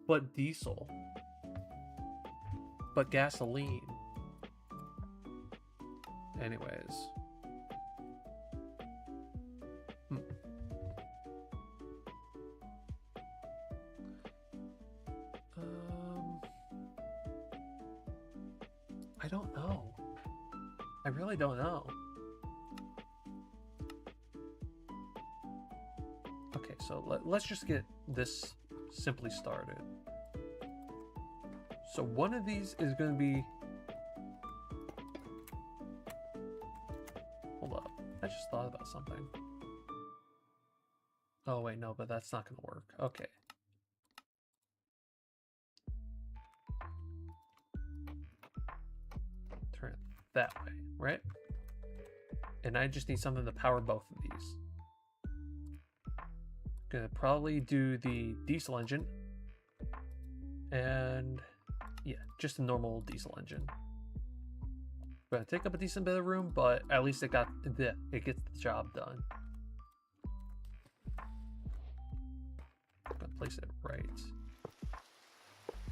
but diesel, but gasoline. Anyways. I don't know. I really don't know. Okay, so let's just get this simply started. So one of these is going to be... Hold up. I just thought about something. Oh, wait, no, but that's not going to work. Okay. Turn it that way, right? And I just need something to power both of these. Gonna probably do the diesel engine. And yeah, just a normal diesel engine. Gonna take up a decent bit of room, but at least it gets the job done. Gonna place it right.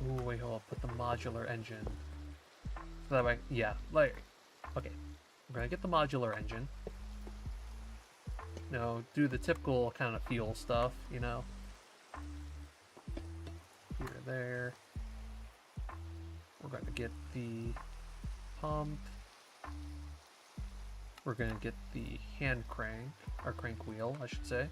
Ooh, wait, hold on. Put the modular engine. So that way, yeah, like, okay. We're gonna get the modular engine. You know, do the typical kind of fuel stuff, you know. Here, there. We're going to get the pump we're going to get the hand crank, or crank wheel, I should say.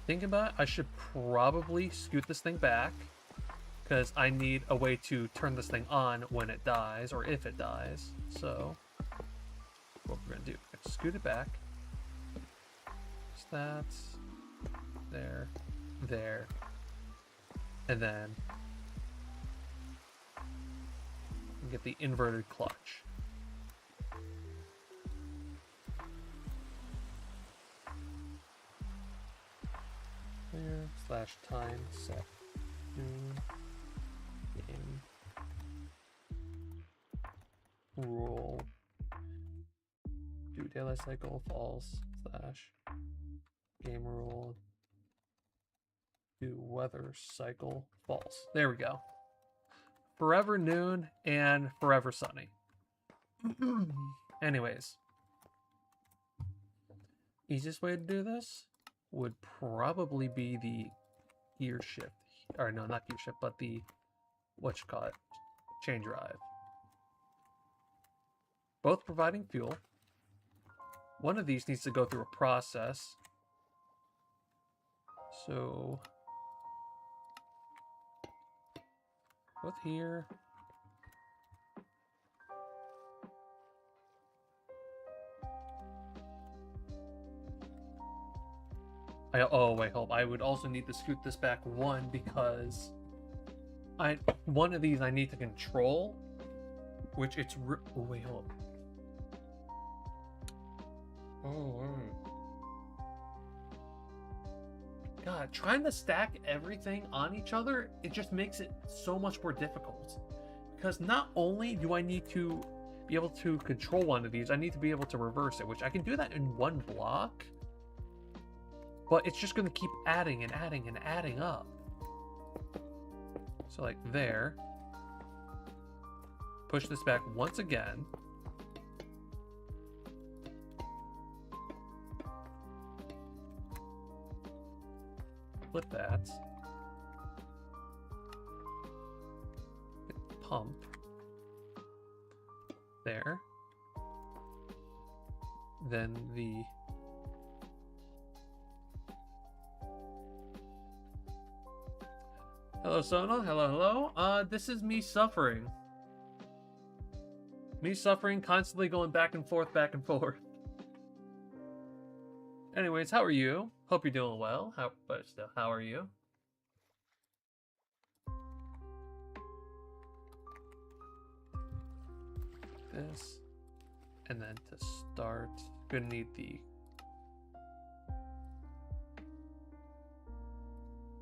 Thinking about it, I should probably scoot this thing back, because I need a way to turn this thing on when it dies, or if it dies. So, what we're going to do, we're going to scoot it back. So that's there, there, and then get the inverted clutch. Clear / time set tune game rule do daylight cycle false / game rule do weather cycle false. There we go. Forever noon and forever sunny. Anyways, easiest way to do this would probably be the gear shift, or no, not gear shift, but the chain drive. Both providing fuel. One of these needs to go through a process. So both here. Oh wait, hold. I would also need to scoot this back one because one of these I need to control, which it's oh wait, hold. Oh. God, trying to stack everything on each other, it just makes it so much more difficult. Because not only do I need to be able to control one of these, I need to be able to reverse it, which I can do that in one block. But it's just going to keep adding and adding and adding up. So like there. Push this back once again. Flip that. Pump. There. Then the hello, Sona. Hello, hello. This is me suffering. Me suffering, constantly going back and forth, back and forth. Anyways, how are you? Hope you're doing well. But still, how are you? This. And then to start, gonna need the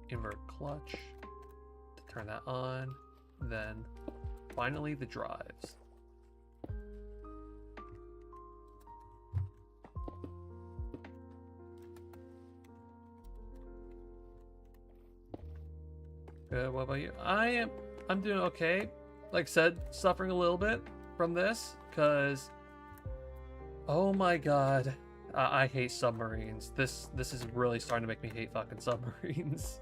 invert clutch to turn that on. Then finally the drives. Good, what about you? I'm doing okay. Like I said, suffering a little bit from this, because oh my god, I hate submarines. This is really starting to make me hate fucking submarines.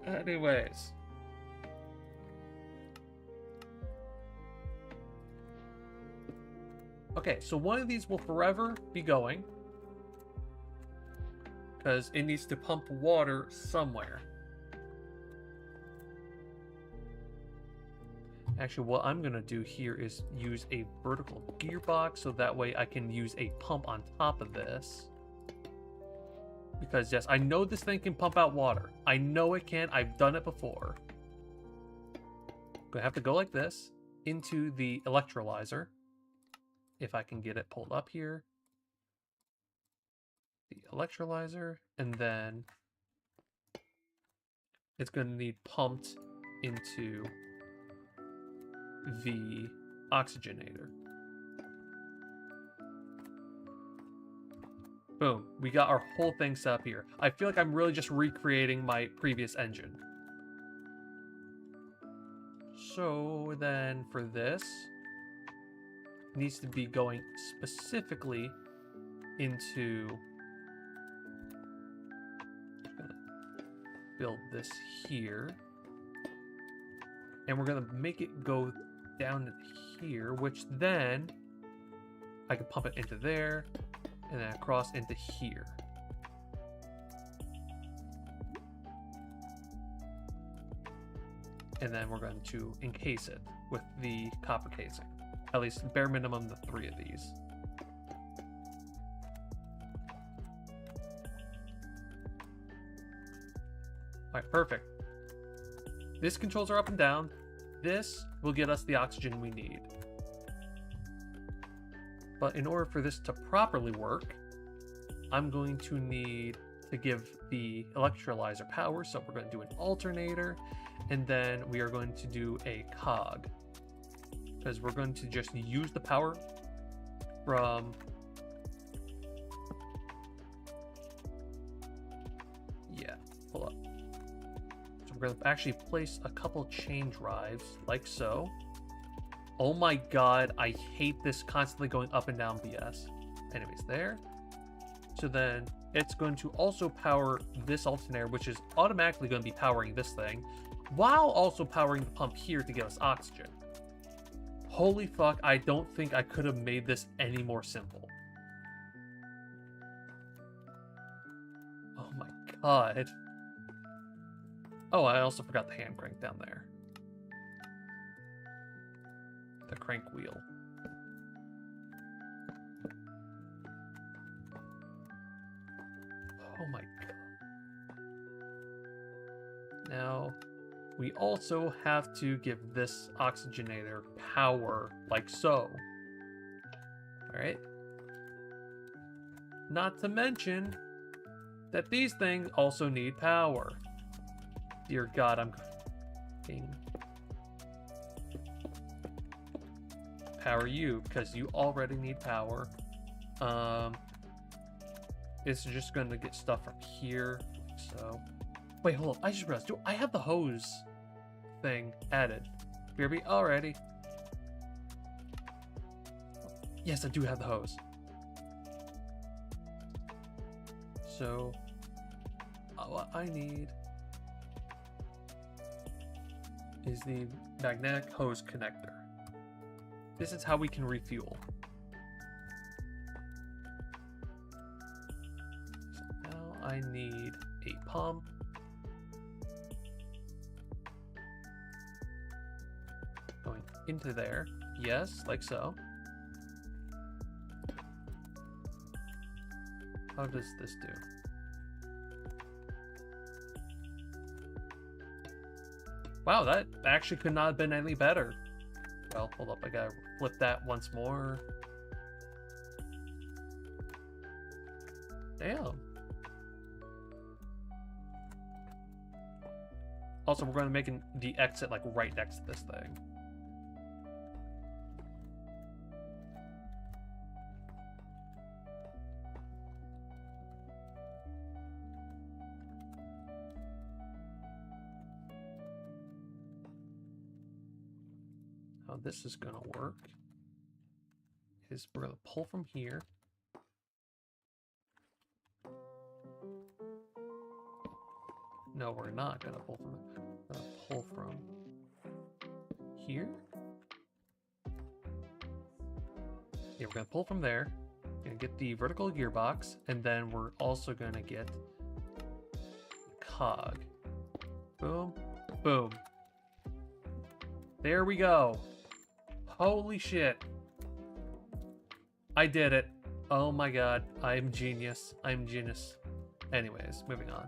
Anyways. Okay, so one of these will forever be going, because it needs to pump water somewhere. Actually, what I'm going to do here is use a vertical gearbox, so that way I can use a pump on top of this. Because, yes, I know this thing can pump out water. I know it can. I've done it before. I'm going to have to go like this into the electrolyzer. If I can get it pulled up here. The electrolyzer, and then it's going to need pumped into the oxygenator. Boom, we got our whole thing set up here. I feel like I'm really just recreating my previous engine. So then for this, it needs to be going specifically into build this here. And we're going to make it go down here, which then I can pump it into there and then across into here. And then we're going to encase it with the copper casing. At least bare minimum the 3 of these. Alright, perfect. This controls our up and down. This will get us the oxygen we need. But in order for this to properly work, I'm going to need to give the electrolyzer power. So we're going to do an alternator, and then we are going to do a cog. Because we're going to just use the power from... Yeah, pull up. So we're going to actually place a couple chain drives, like so. Oh my god, I hate this constantly going up and down BS. Anyways, there. So then it's going to also power this alternator, which is automatically going to be powering this thing, while also powering the pump here to give us oxygen. Holy fuck, I don't think I could have made this any more simple. Oh my god. Oh, I also forgot the hand crank down there. The crank wheel. Oh my god. Now, we also have to give this oxygenator power, like so. Alright. Not to mention that these things also need power. Dear God, I'm being... Power you, because you already need power. It's just going to get stuff from here, so... Wait, hold up, I just realized, do I have the hose thing added? BRB, already. Yes, I do have the hose. So, what I need is the magnetic hose connector. This is how we can refuel. So now I need a pump. Going into there. Yes, like so. How does this do? Wow, that actually could not have been any better. Well, hold up, I gotta flip that once more. Damn. Also, we're going to make the exit like right next to this thing. How this is going to work is we're going to pull from here. No, we're not going to pull from it. We're going to pull from here. Yeah, we're going to pull from there. We're going to get the vertical gearbox, and then we're also going to get cog. Boom, boom. There we go. Holy shit. I did it. Oh my god. I'm genius. I'm genius. Anyways, moving on.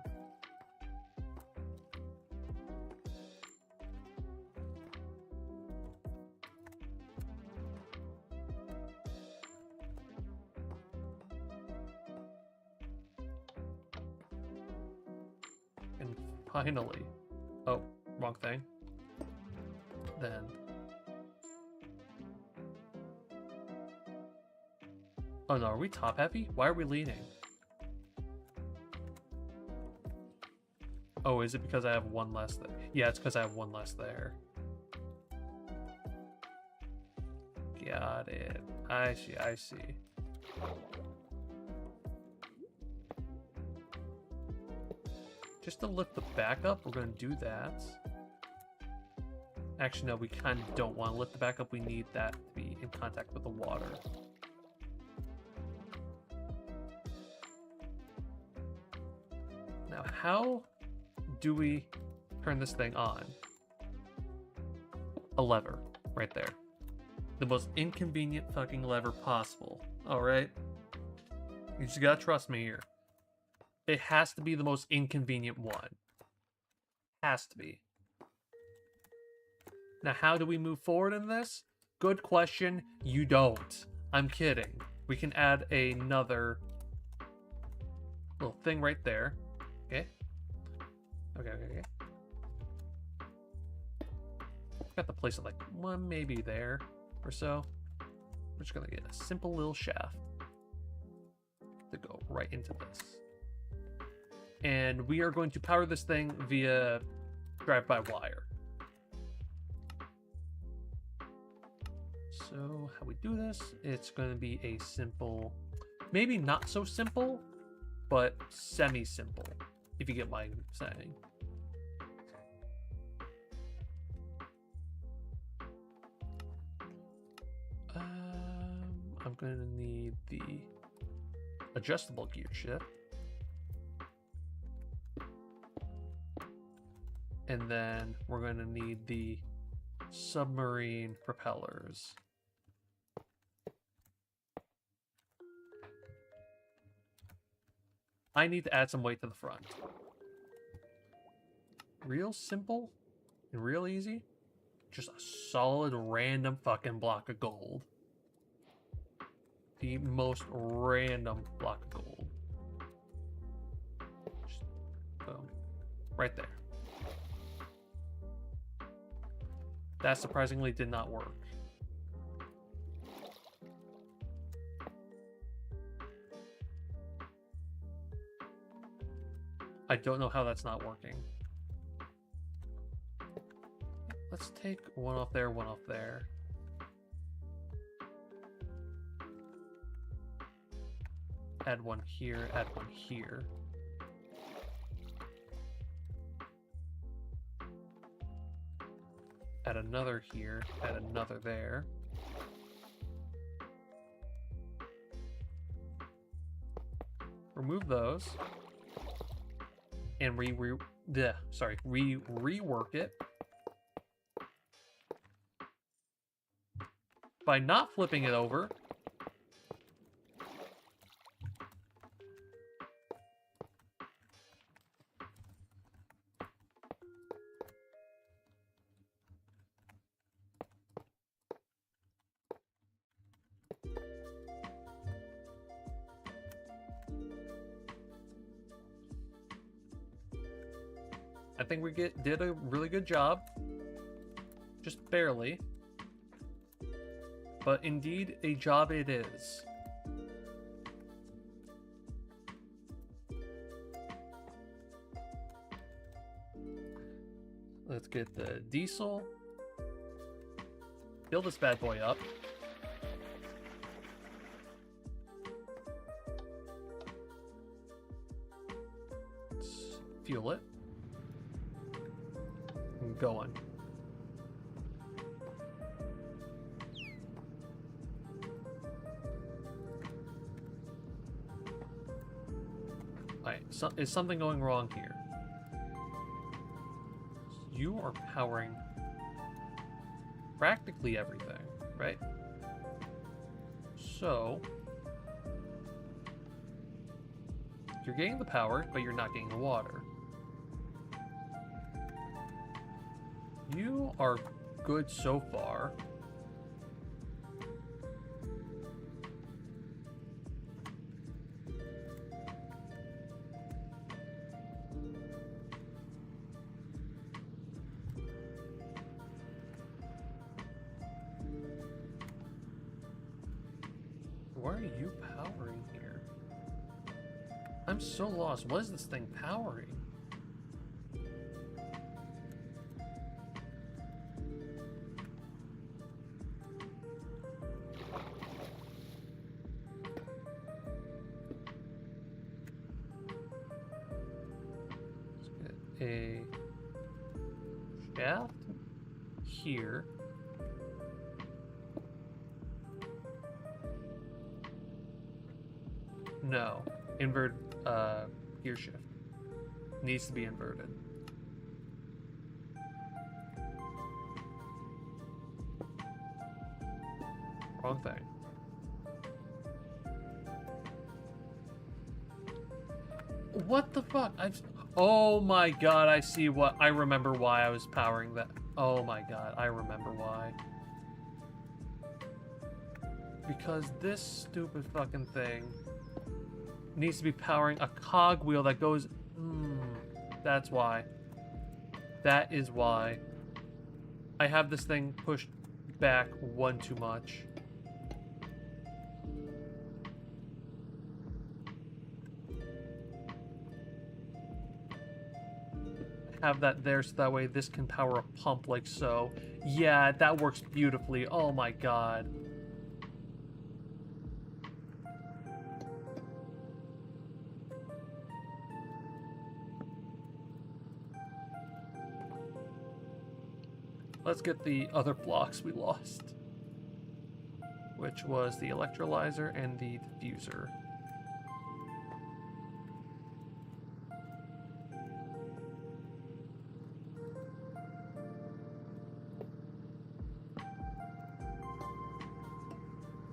And finally... Oh, wrong thing. Then... Oh no, are we top heavy? Why are we leaning? Oh, is it because I have one less there? Yeah, it's because I have one less there. Got it. I see, I see. Just to lift the back up, we're going to do that. Actually, no, we kind of don't want to lift the back up. We need that to be in contact with the water. Now, how do we turn this thing on? A lever, right there. The most inconvenient fucking lever possible, alright? You just gotta trust me here. It has to be the most inconvenient one. Has to be. Now, how do we move forward in this? Good question. You don't. I'm kidding. We can add another little thing right there. Okay. Okay. Got to place it like one, maybe there or so. We're just gonna get a simple little shaft to go right into this. And we are going to power this thing via drive-by-wire. So how we do this, it's going to be a simple, maybe not so simple, but semi-simple, if you get what I'm saying. I'm going to need the adjustable gear shift. And then we're going to need the submarine propellers. I need to add some weight to the front. Real simple and real easy. Just a solid random fucking block of gold. The most random block of gold. Just boom. Right there. That surprisingly did not work. I don't know how that's not working. Let's take one off there, one off there. Add one here, add one here. Add another here, add another there. Remove those. And rework it. By not flipping it over. I think we did a really good job. Just barely. But indeed, a job it is. Let's get the diesel. Build this bad boy up. Let's fuel it. And going. Alright, so is something going wrong here? You are powering practically everything, right? So you're getting the power, but you're not getting the water. You are good so far. Why are you powering here? I'm so lost. What is this thing powering? a shaft here. No, invert gear shift. Needs to be inverted. Wrong thing. What the fuck? Oh my god, I see what... I remember why I was powering that. Oh my god, I remember why. Because this stupid fucking thing needs to be powering a cogwheel that goes... that's why. That is why. I have this thing pushed back one too much. Have that there so that way this can power a pump like so. Yeah, that works beautifully. Oh my god. Let's get the other blocks we lost, which was the electrolyzer and the diffuser.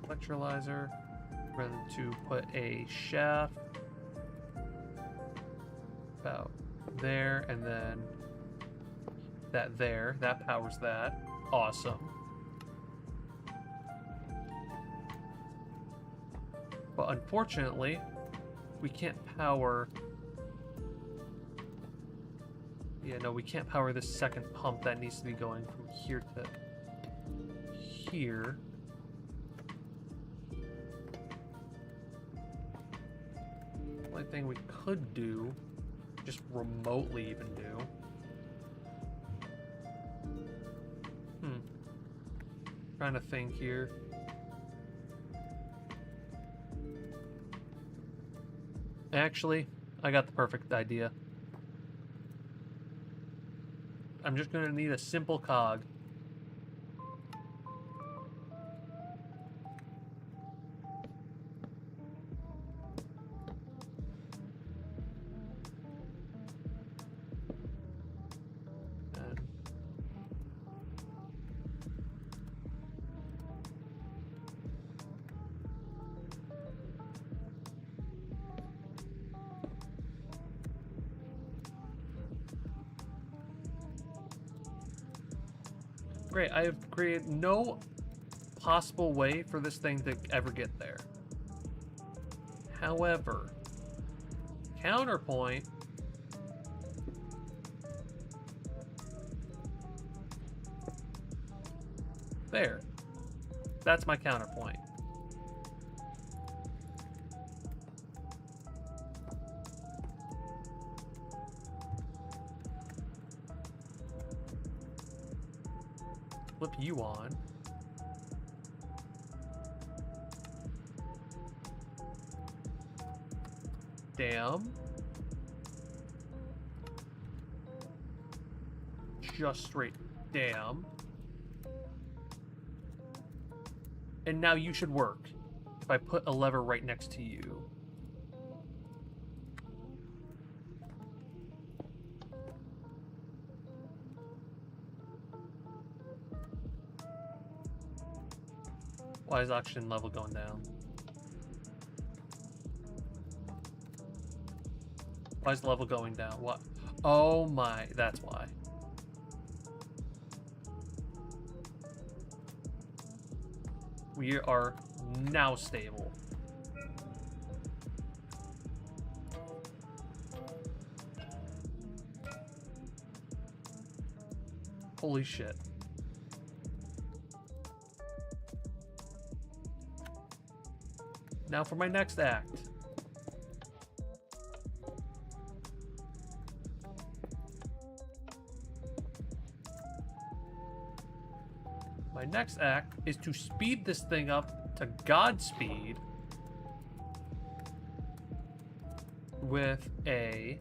Electrolyzer. We're going to put a shaft about there, and then that there. That powers that. Awesome. But unfortunately, we can't power... Yeah, no, we can't power this second pump that needs to be going from here to here. Only thing we could do, just remotely even do. Trying to think here. Actually, I got the perfect idea. I'm just going to need a simple cog. Great, I have created no possible way for this thing to ever get there. However, counterpoint, there. That's my counterpoint. Flip you on. Damn. Just straight damn. And now you should work if I put a lever right next to you. Why is oxygen level going down? Why is the level going down? What? Oh my, that's why. We are now stable. Holy shit. Now for my next act. My next act is to speed this thing up to Godspeed with a...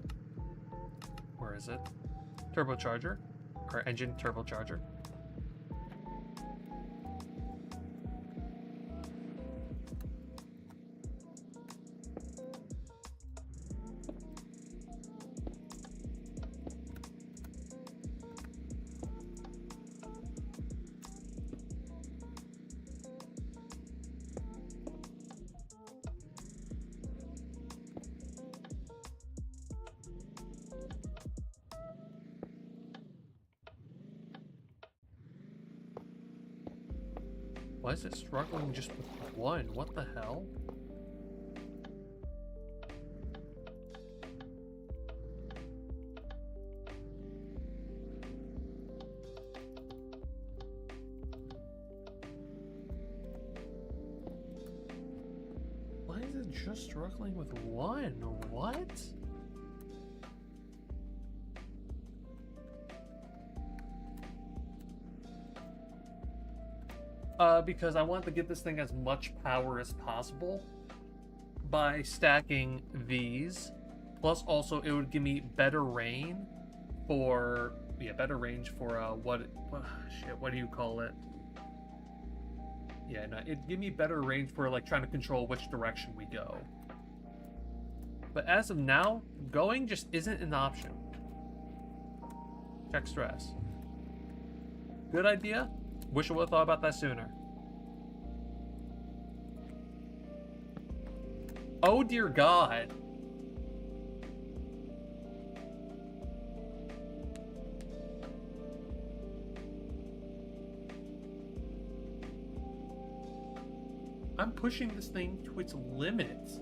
Where is it? turbocharger, or engine turbocharger. Why is it struggling just with one? What the hell? Why is it just struggling with one? What? Because I want to give this thing as much power as possible by stacking these. Plus, also, it would give me better range for... Yeah, better range for, what do you call it? Yeah, no, it'd give me better range for, like, trying to control which direction we go. But as of now, going just isn't an option. Check stress. Good idea. Wish I would have thought about that sooner. Oh dear God. I'm pushing this thing to its limits.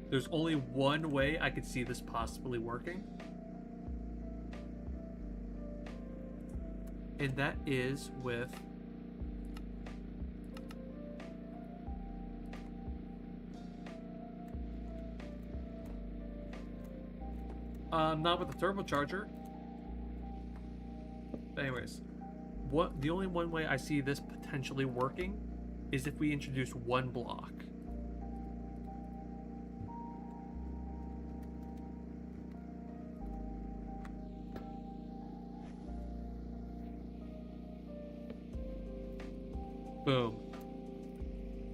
There's only one way I could see this possibly working. And that is with... not with the turbocharger. But anyways, the only one way I see this potentially working is if we introduce one block. Boom.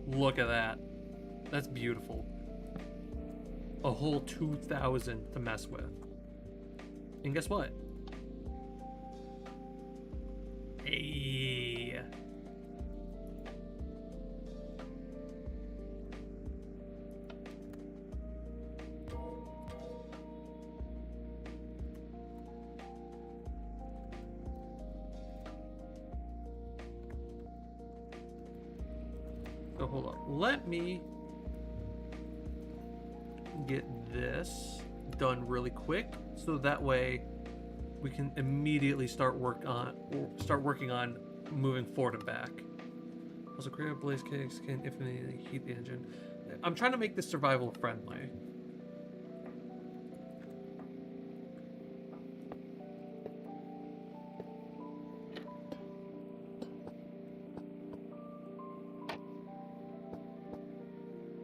Look at that. That's beautiful. A whole 2,000 to mess with. And guess what? Hey. So hold on. Let me get this done really quick, so that way we can immediately start working on moving forward and back. Also, create a blaze case can infinitely heat the engine. I'm trying to make this survival friendly.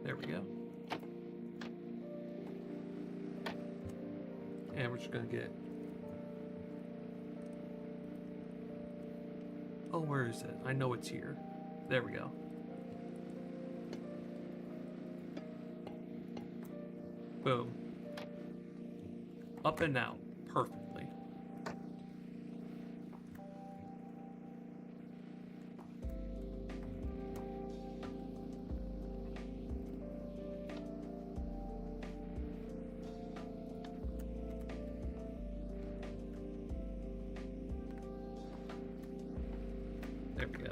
There we go. And we're just gonna get... Oh, where is it? I know it's here. There we go. Boom. Up and out. Perfectly. There we go.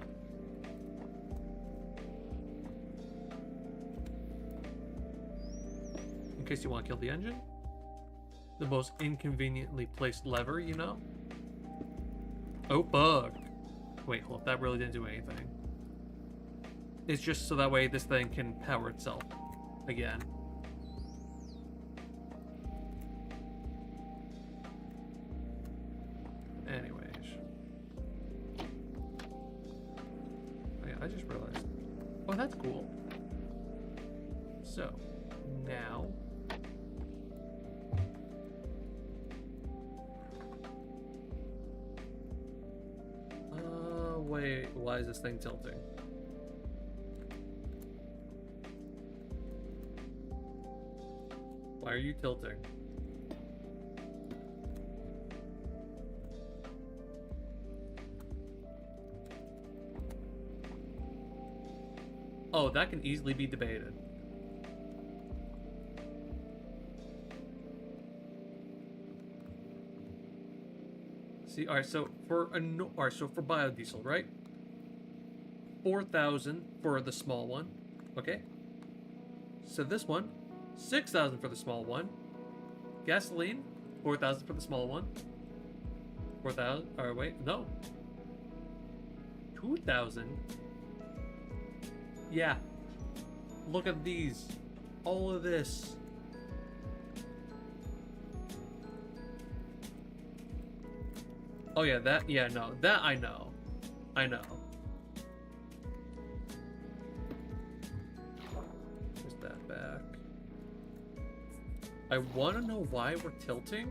In case you want to kill the engine. The most inconveniently placed lever, you know? Oh, bug. Wait, hold up. That really didn't do anything. It's just so that way this thing can power itself again. that's cool. So, now... wait, why is this thing tilting? Why are you tilting? Oh, that can easily be debated. See, all right. So for biodiesel, right? 4,000 for the small one. Okay. So this one, 6,000 for the small one. Gasoline, 4,000 for the small one. 4,000. Or wait, no. 2,000. Yeah. Look at these. All of this. Oh yeah, that, yeah, no, that I know. I know. Push that back. I want to know why we're tilting,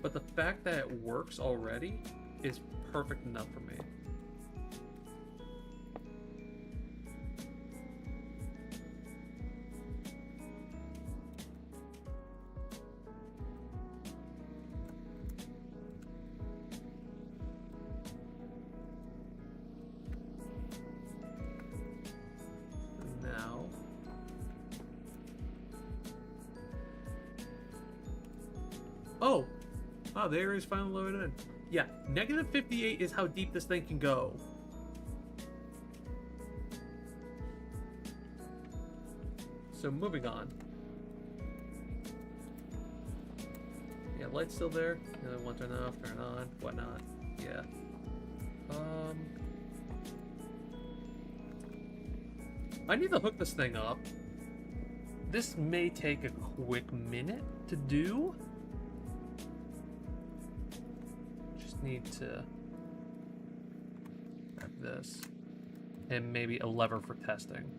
but the fact that it works already is perfect enough for me. Oh! Wow, the area's finally loaded in. Yeah, negative 58 is how deep this thing can go. So moving on. Yeah, light's still there. Want to turn off, turn on, whatnot. Yeah. I need to hook this thing up. This may take a quick minute to do. Need to have this and maybe a lever for testing.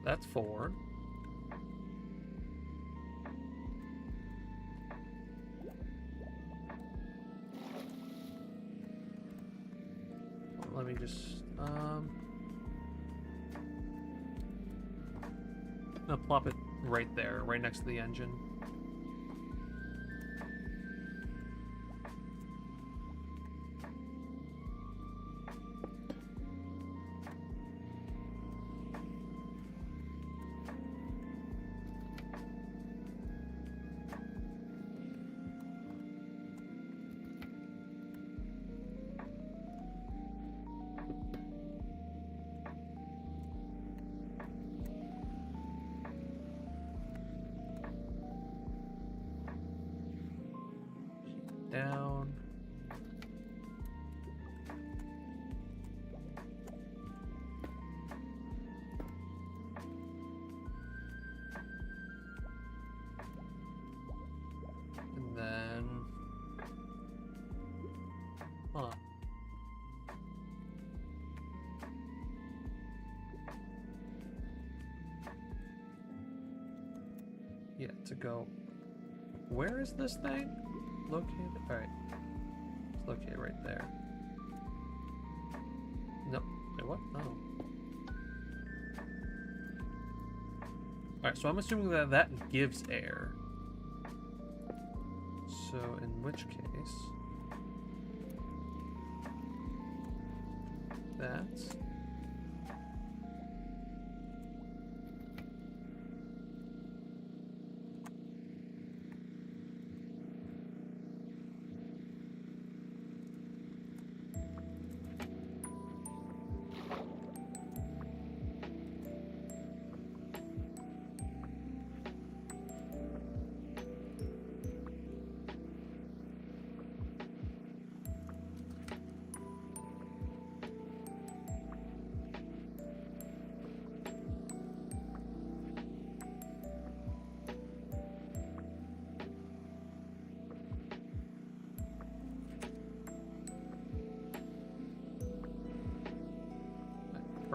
That's forward. Let me just, I'll plop it right there, right next to the engine. Down. And then... Huh. Yeah, to go... Where is this thing located? Alright. It's located right there. No. Wait, what? Oh. Alright, so I'm assuming that that gives air. So, in which case... That's...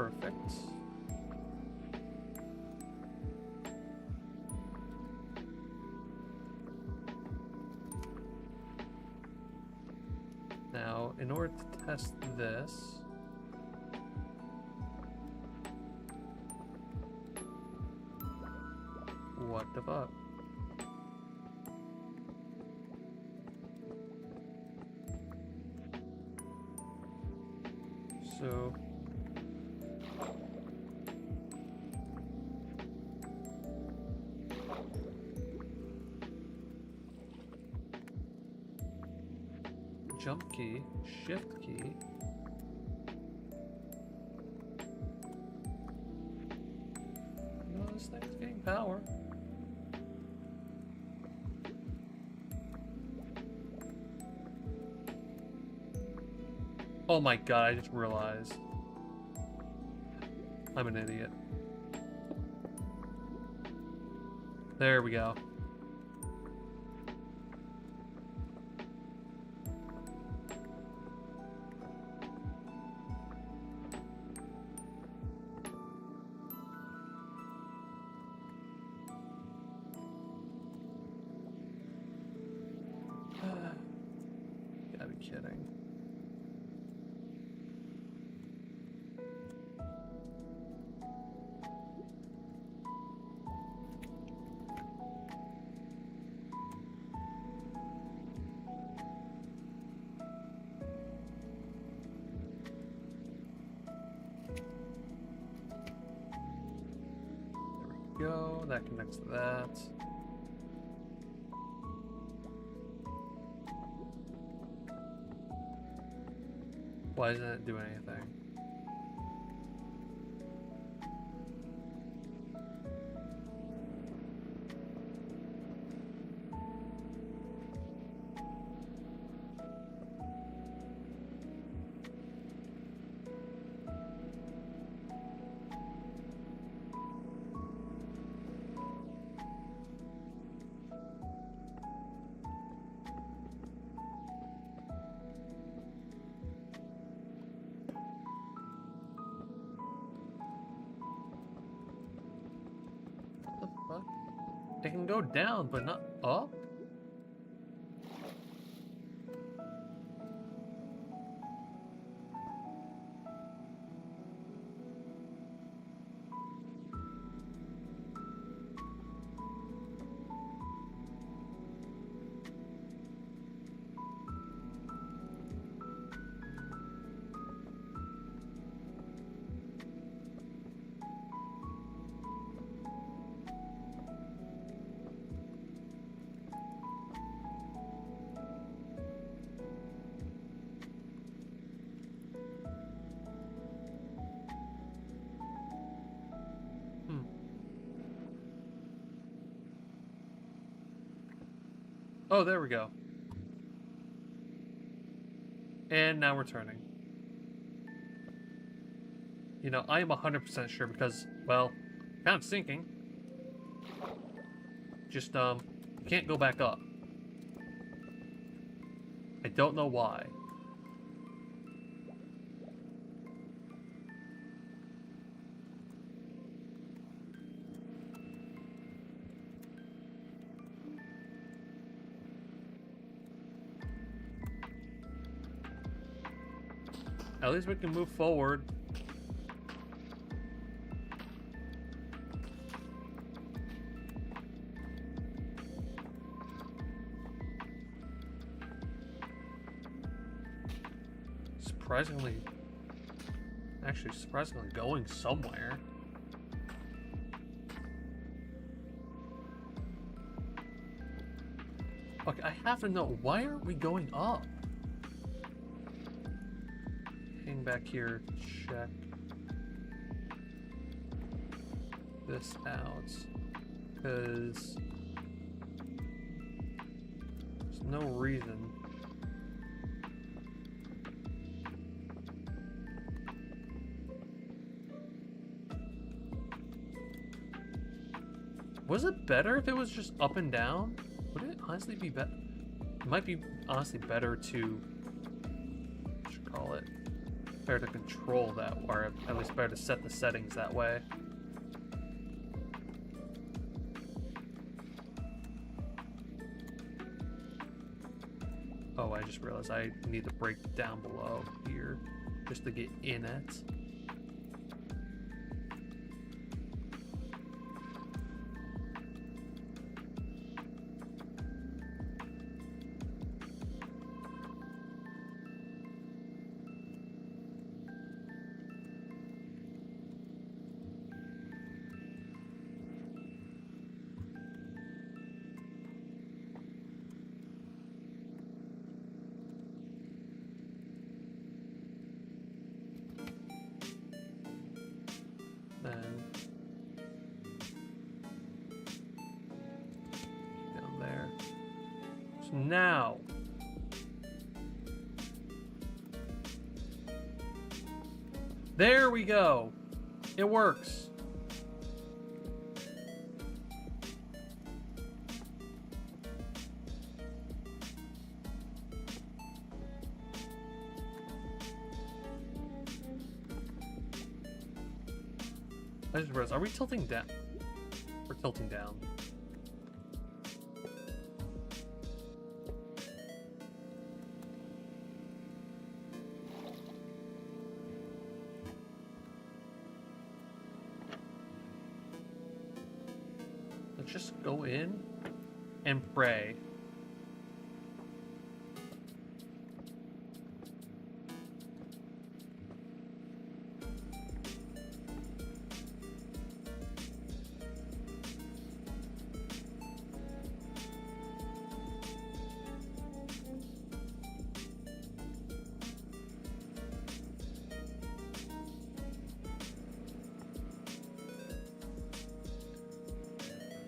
Perfect. Now, in order to test this, what the fuck? So jump key, shift key. No, this thing's getting power. Oh my god, I just realized. I'm an idiot. There we go. Gotta be kidding. Go, that connects to that. Why doesn't it do anything? It can go down, but not up? Oh, there we go. And now we're turning. You know, I am 100% sure because, well, kind of sinking. Just, you can't go back up. I don't know why. At least we can move forward. Surprisingly going somewhere. Okay, I have to know, why aren't we going up? Hang back here, check this out, because there's no reason. Was it better if it was just up and down? Would it honestly be better? It might be honestly better to, what should I call it? better to control that, or at least better to set the settings that way. Oh, I just realized I need to break down below here just to get in it. Now, there we go. It works. I just realized, are we tilting down? We're tilting down. Just go in and pray.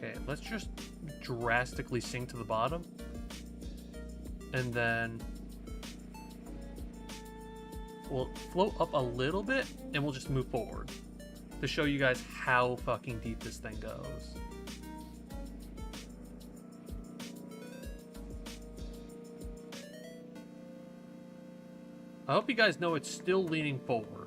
Okay, let's just drastically sink to the bottom. And then we'll float up a little bit and we'll just move forward to show you guys how fucking deep this thing goes. I hope you guys know it's still leaning forward.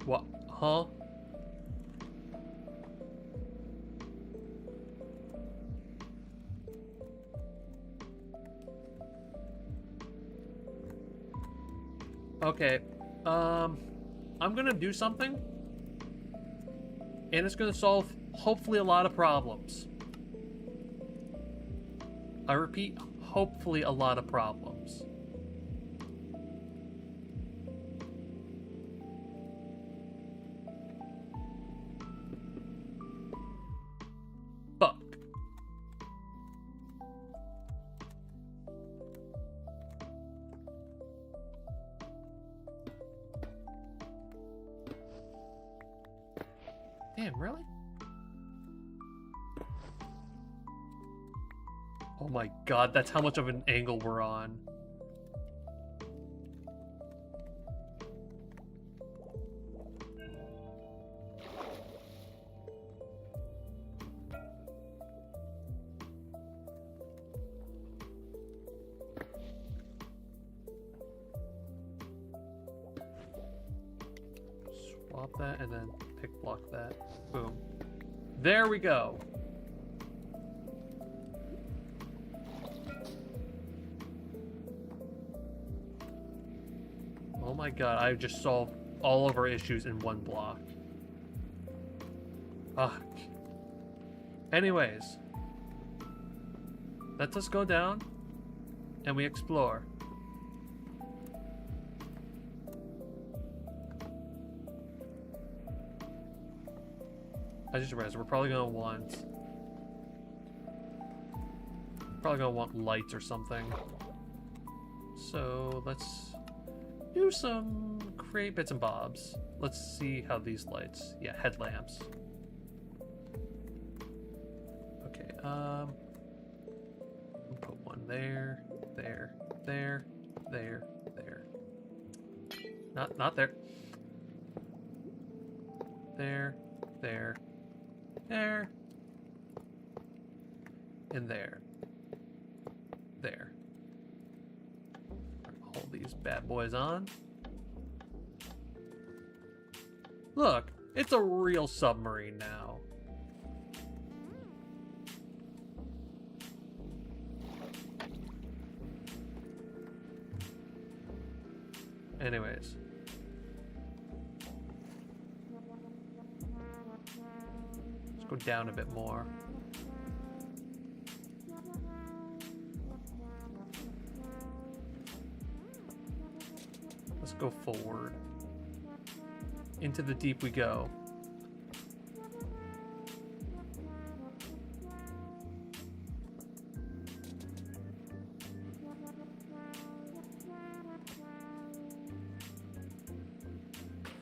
What? Huh? Okay. I'm gonna do something. And it's gonna solve, hopefully, a lot of problems. I repeat, hopefully a lot of problems. Fuck. Damn, really? Oh my god, that's how much of an angle we're on. Swap that and then pick block that. Boom. There we go. Oh my god, I just solved all of our issues in one block. Fuck. Anyways. Let us go down and we explore. I just realized we're probably gonna want lights or something. So let's do some create bits and bobs. Let's see how these lights, yeah, headlamps. Okay, one there, there, there, there, there. Not there. There, there, there, and there. There. Hold these bad boys on. Look, it's a real submarine now. Anyways. Let's go down a bit more. Let's go forward. Into the deep we go.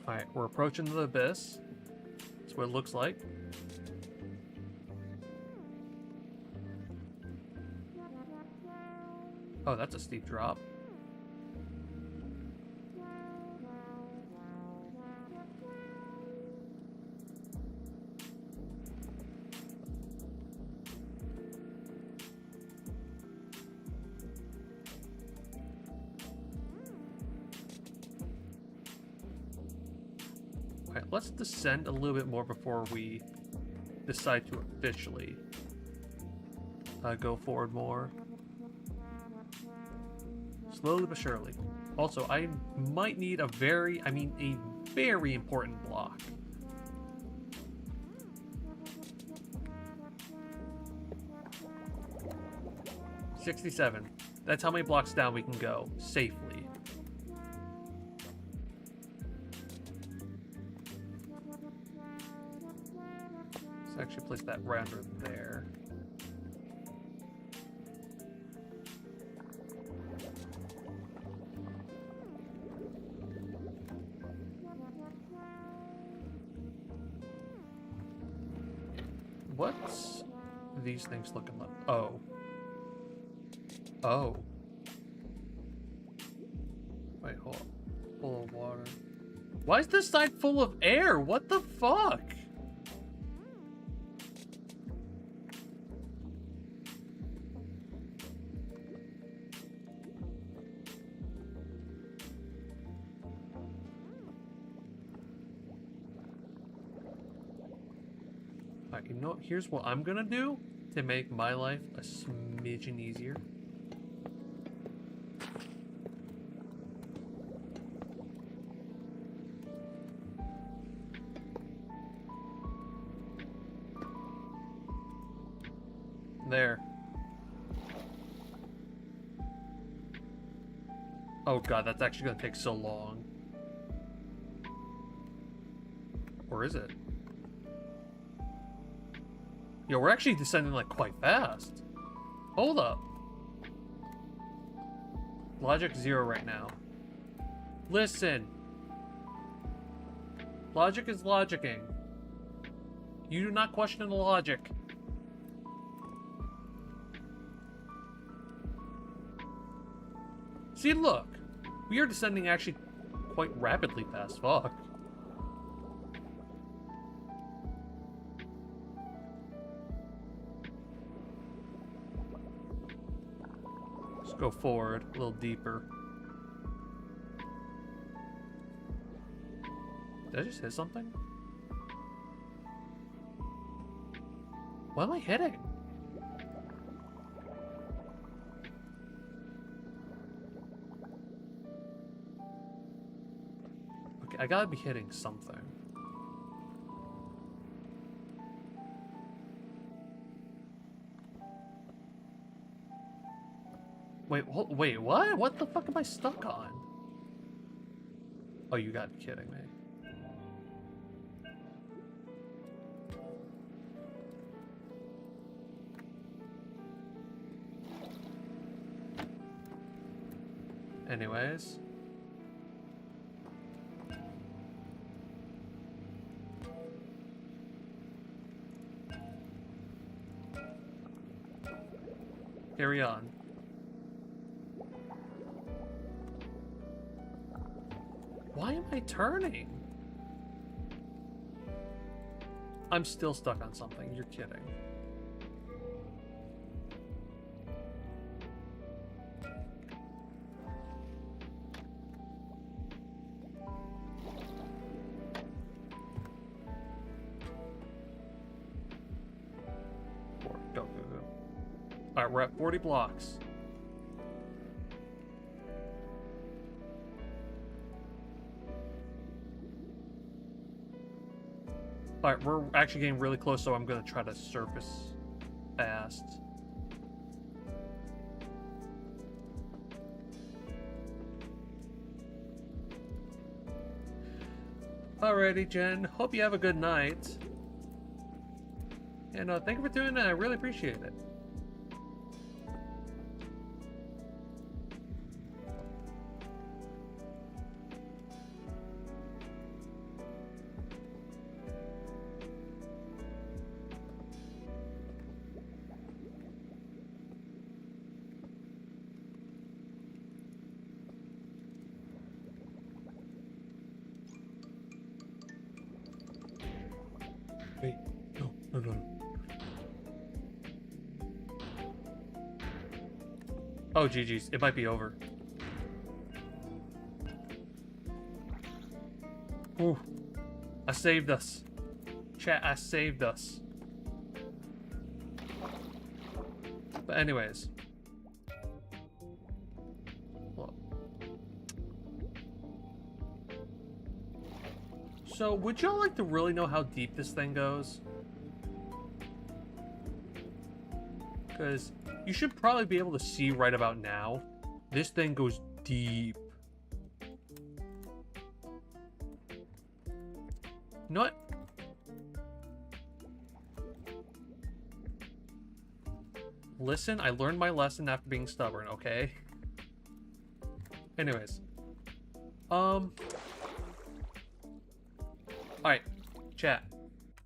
Alright, we're approaching the abyss. That's what it looks like. Oh, that's a steep drop. Alright, let's descend a little bit more before we decide to officially go forward more. Slowly but surely. Also, I might need a very important block. $67. That's how many blocks down we can go safely. Let's actually place that right under there. What's these things looking like? Oh. Oh. Wait, hold on. Full of water. Why is this side full of air? What the fuck? Alright, you know, here's what I'm gonna do to make my life a smidgen easier. There. Oh god, that's actually gonna take so long. Or is it? Yo, we're actually descending like quite fast. Hold up. Logic 0 right now. Listen. Logic is logicking. You do not question the logic. See, look. We are descending actually quite rapidly past. Fuck. Let's go forward a little deeper. Did I just hit something? What am I hitting? Okay, I gotta be hitting something. Wait, wait, what? What the fuck am I stuck on? Oh, you gotta be kidding me. Anyways. Carry on. Why am I turning? I'm still stuck on something. You're kidding. Go, go, go. All right, we're at 40 blocks. All right, we're actually getting really close, so I'm going to try to surface fast. Alrighty, Jen. Hope you have a good night. And thank you for doing that. I really appreciate it. Wait, no. Oh, GG's. It might be over. Ooh. I saved us. Chat, I saved us. But anyways. Well. So, would y'all like to really know how deep this thing goes? Because you should probably be able to see right about now. This thing goes deep. You know what? Listen, I learned my lesson after being stubborn, okay? Anyways. Alright, chat.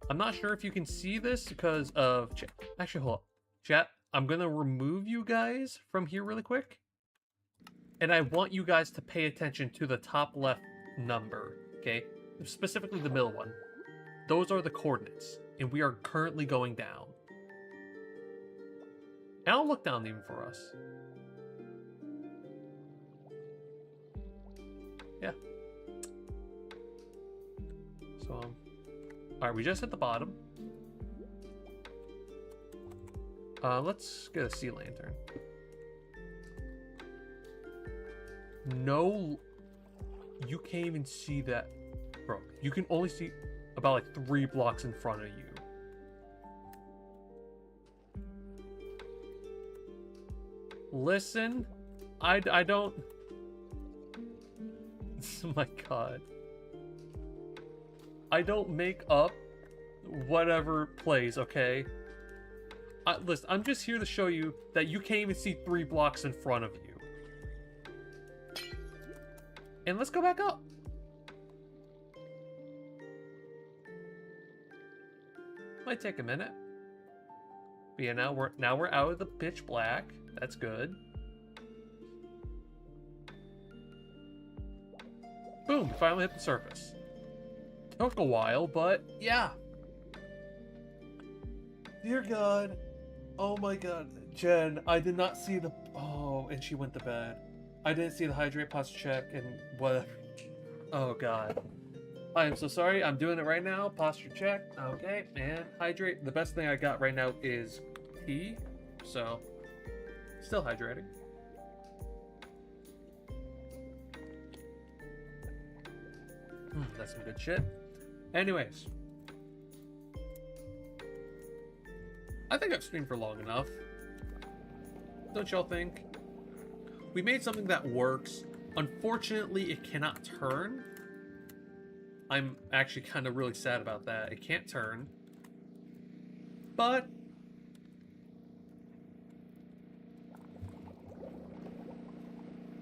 I'm not sure if you can see this because of... Actually, hold up. Chat, I'm gonna remove you guys from here really quick. And I want you guys to pay attention to the top left number, okay? Specifically the middle one. Those are the coordinates, and we are currently going down. And I'll look down even for us. Yeah. So, alright, we just hit the bottom. Let's get a sea lantern. No, you can't even see that. Bro, you can only see about like 3 blocks in front of you. Listen, I don't... Oh my god. I don't make up whatever plays, okay? Listen, I'm just here to show you that you can't even see 3 blocks in front of you. And let's go back up. Might take a minute. But yeah, now we're out of the pitch black. That's good. Boom, finally hit the surface. Took a while, but yeah. Dear God. Oh my God. Jen, I did not see the... Oh, and she went to bed. I didn't see the hydrate posture check and whatever. Oh God. I am so sorry. I'm doing it right now. Posture check. Okay, and hydrate. The best thing I got right now is tea. So, still hydrating. That's some good shit. Anyways. I think I've streamed for long enough. Don't y'all think? We made something that works. Unfortunately, it cannot turn. I'm actually kind of really sad about that. It can't turn. But...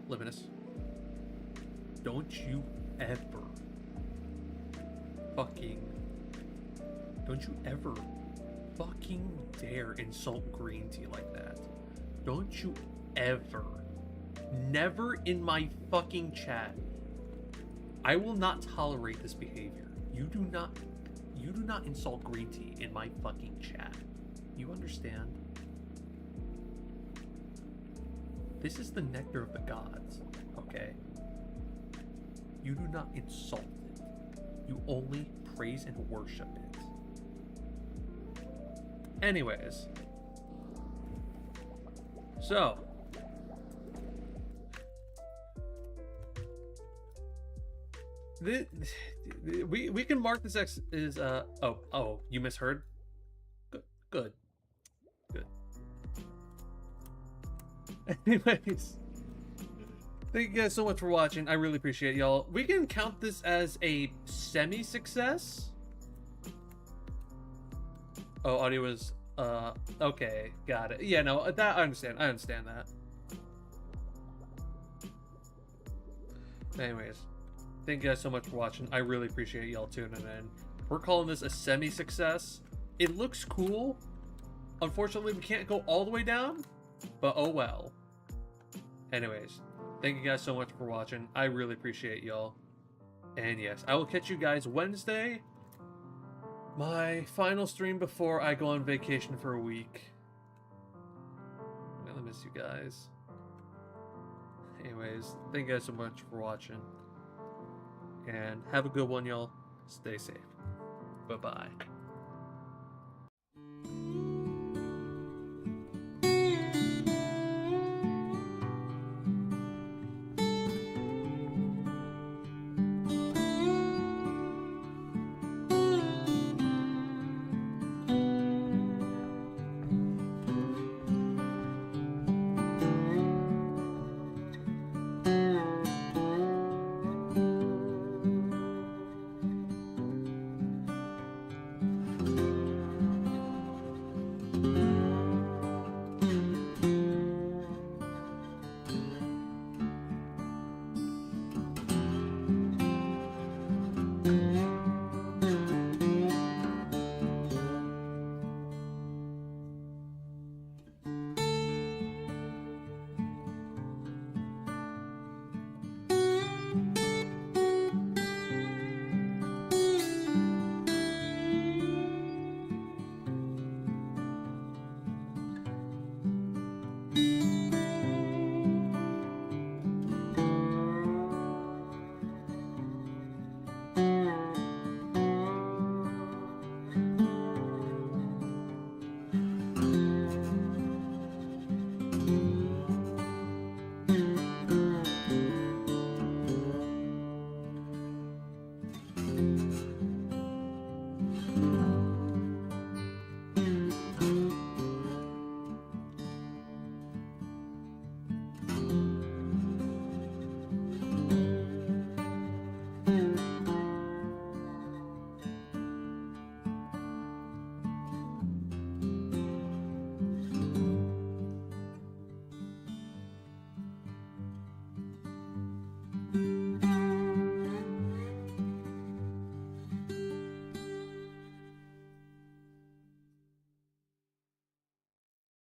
Luminous. Don't you ever... Don't you ever fucking dare insult green tea like that. Don't you ever. Never in my fucking chat I will not tolerate this behavior. You do not insult green tea in my fucking chat. You understand? This is the nectar of the gods, okay? You do not insult it. You only praise and worship it. Anyways. So. We can mark this as oh, you misheard? Good. Anyways, thank you guys so much for watching. I really appreciate y'all. We can count this as a semi-success. Oh, audio was okay, got it. Yeah, no, that I understand that. Anyways, thank you guys so much for watching. I really appreciate y'all tuning in. We're calling this a semi-success. It looks cool. Unfortunately, we can't go all the way down, but oh well. Anyways, thank you guys so much for watching. I really appreciate y'all. And yes, I will catch you guys Wednesday. My final stream before I go on vacation for a week. I'm gonna miss you guys. Anyways, thank you guys so much for watching. And have a good one, y'all. Stay safe. Bye-bye.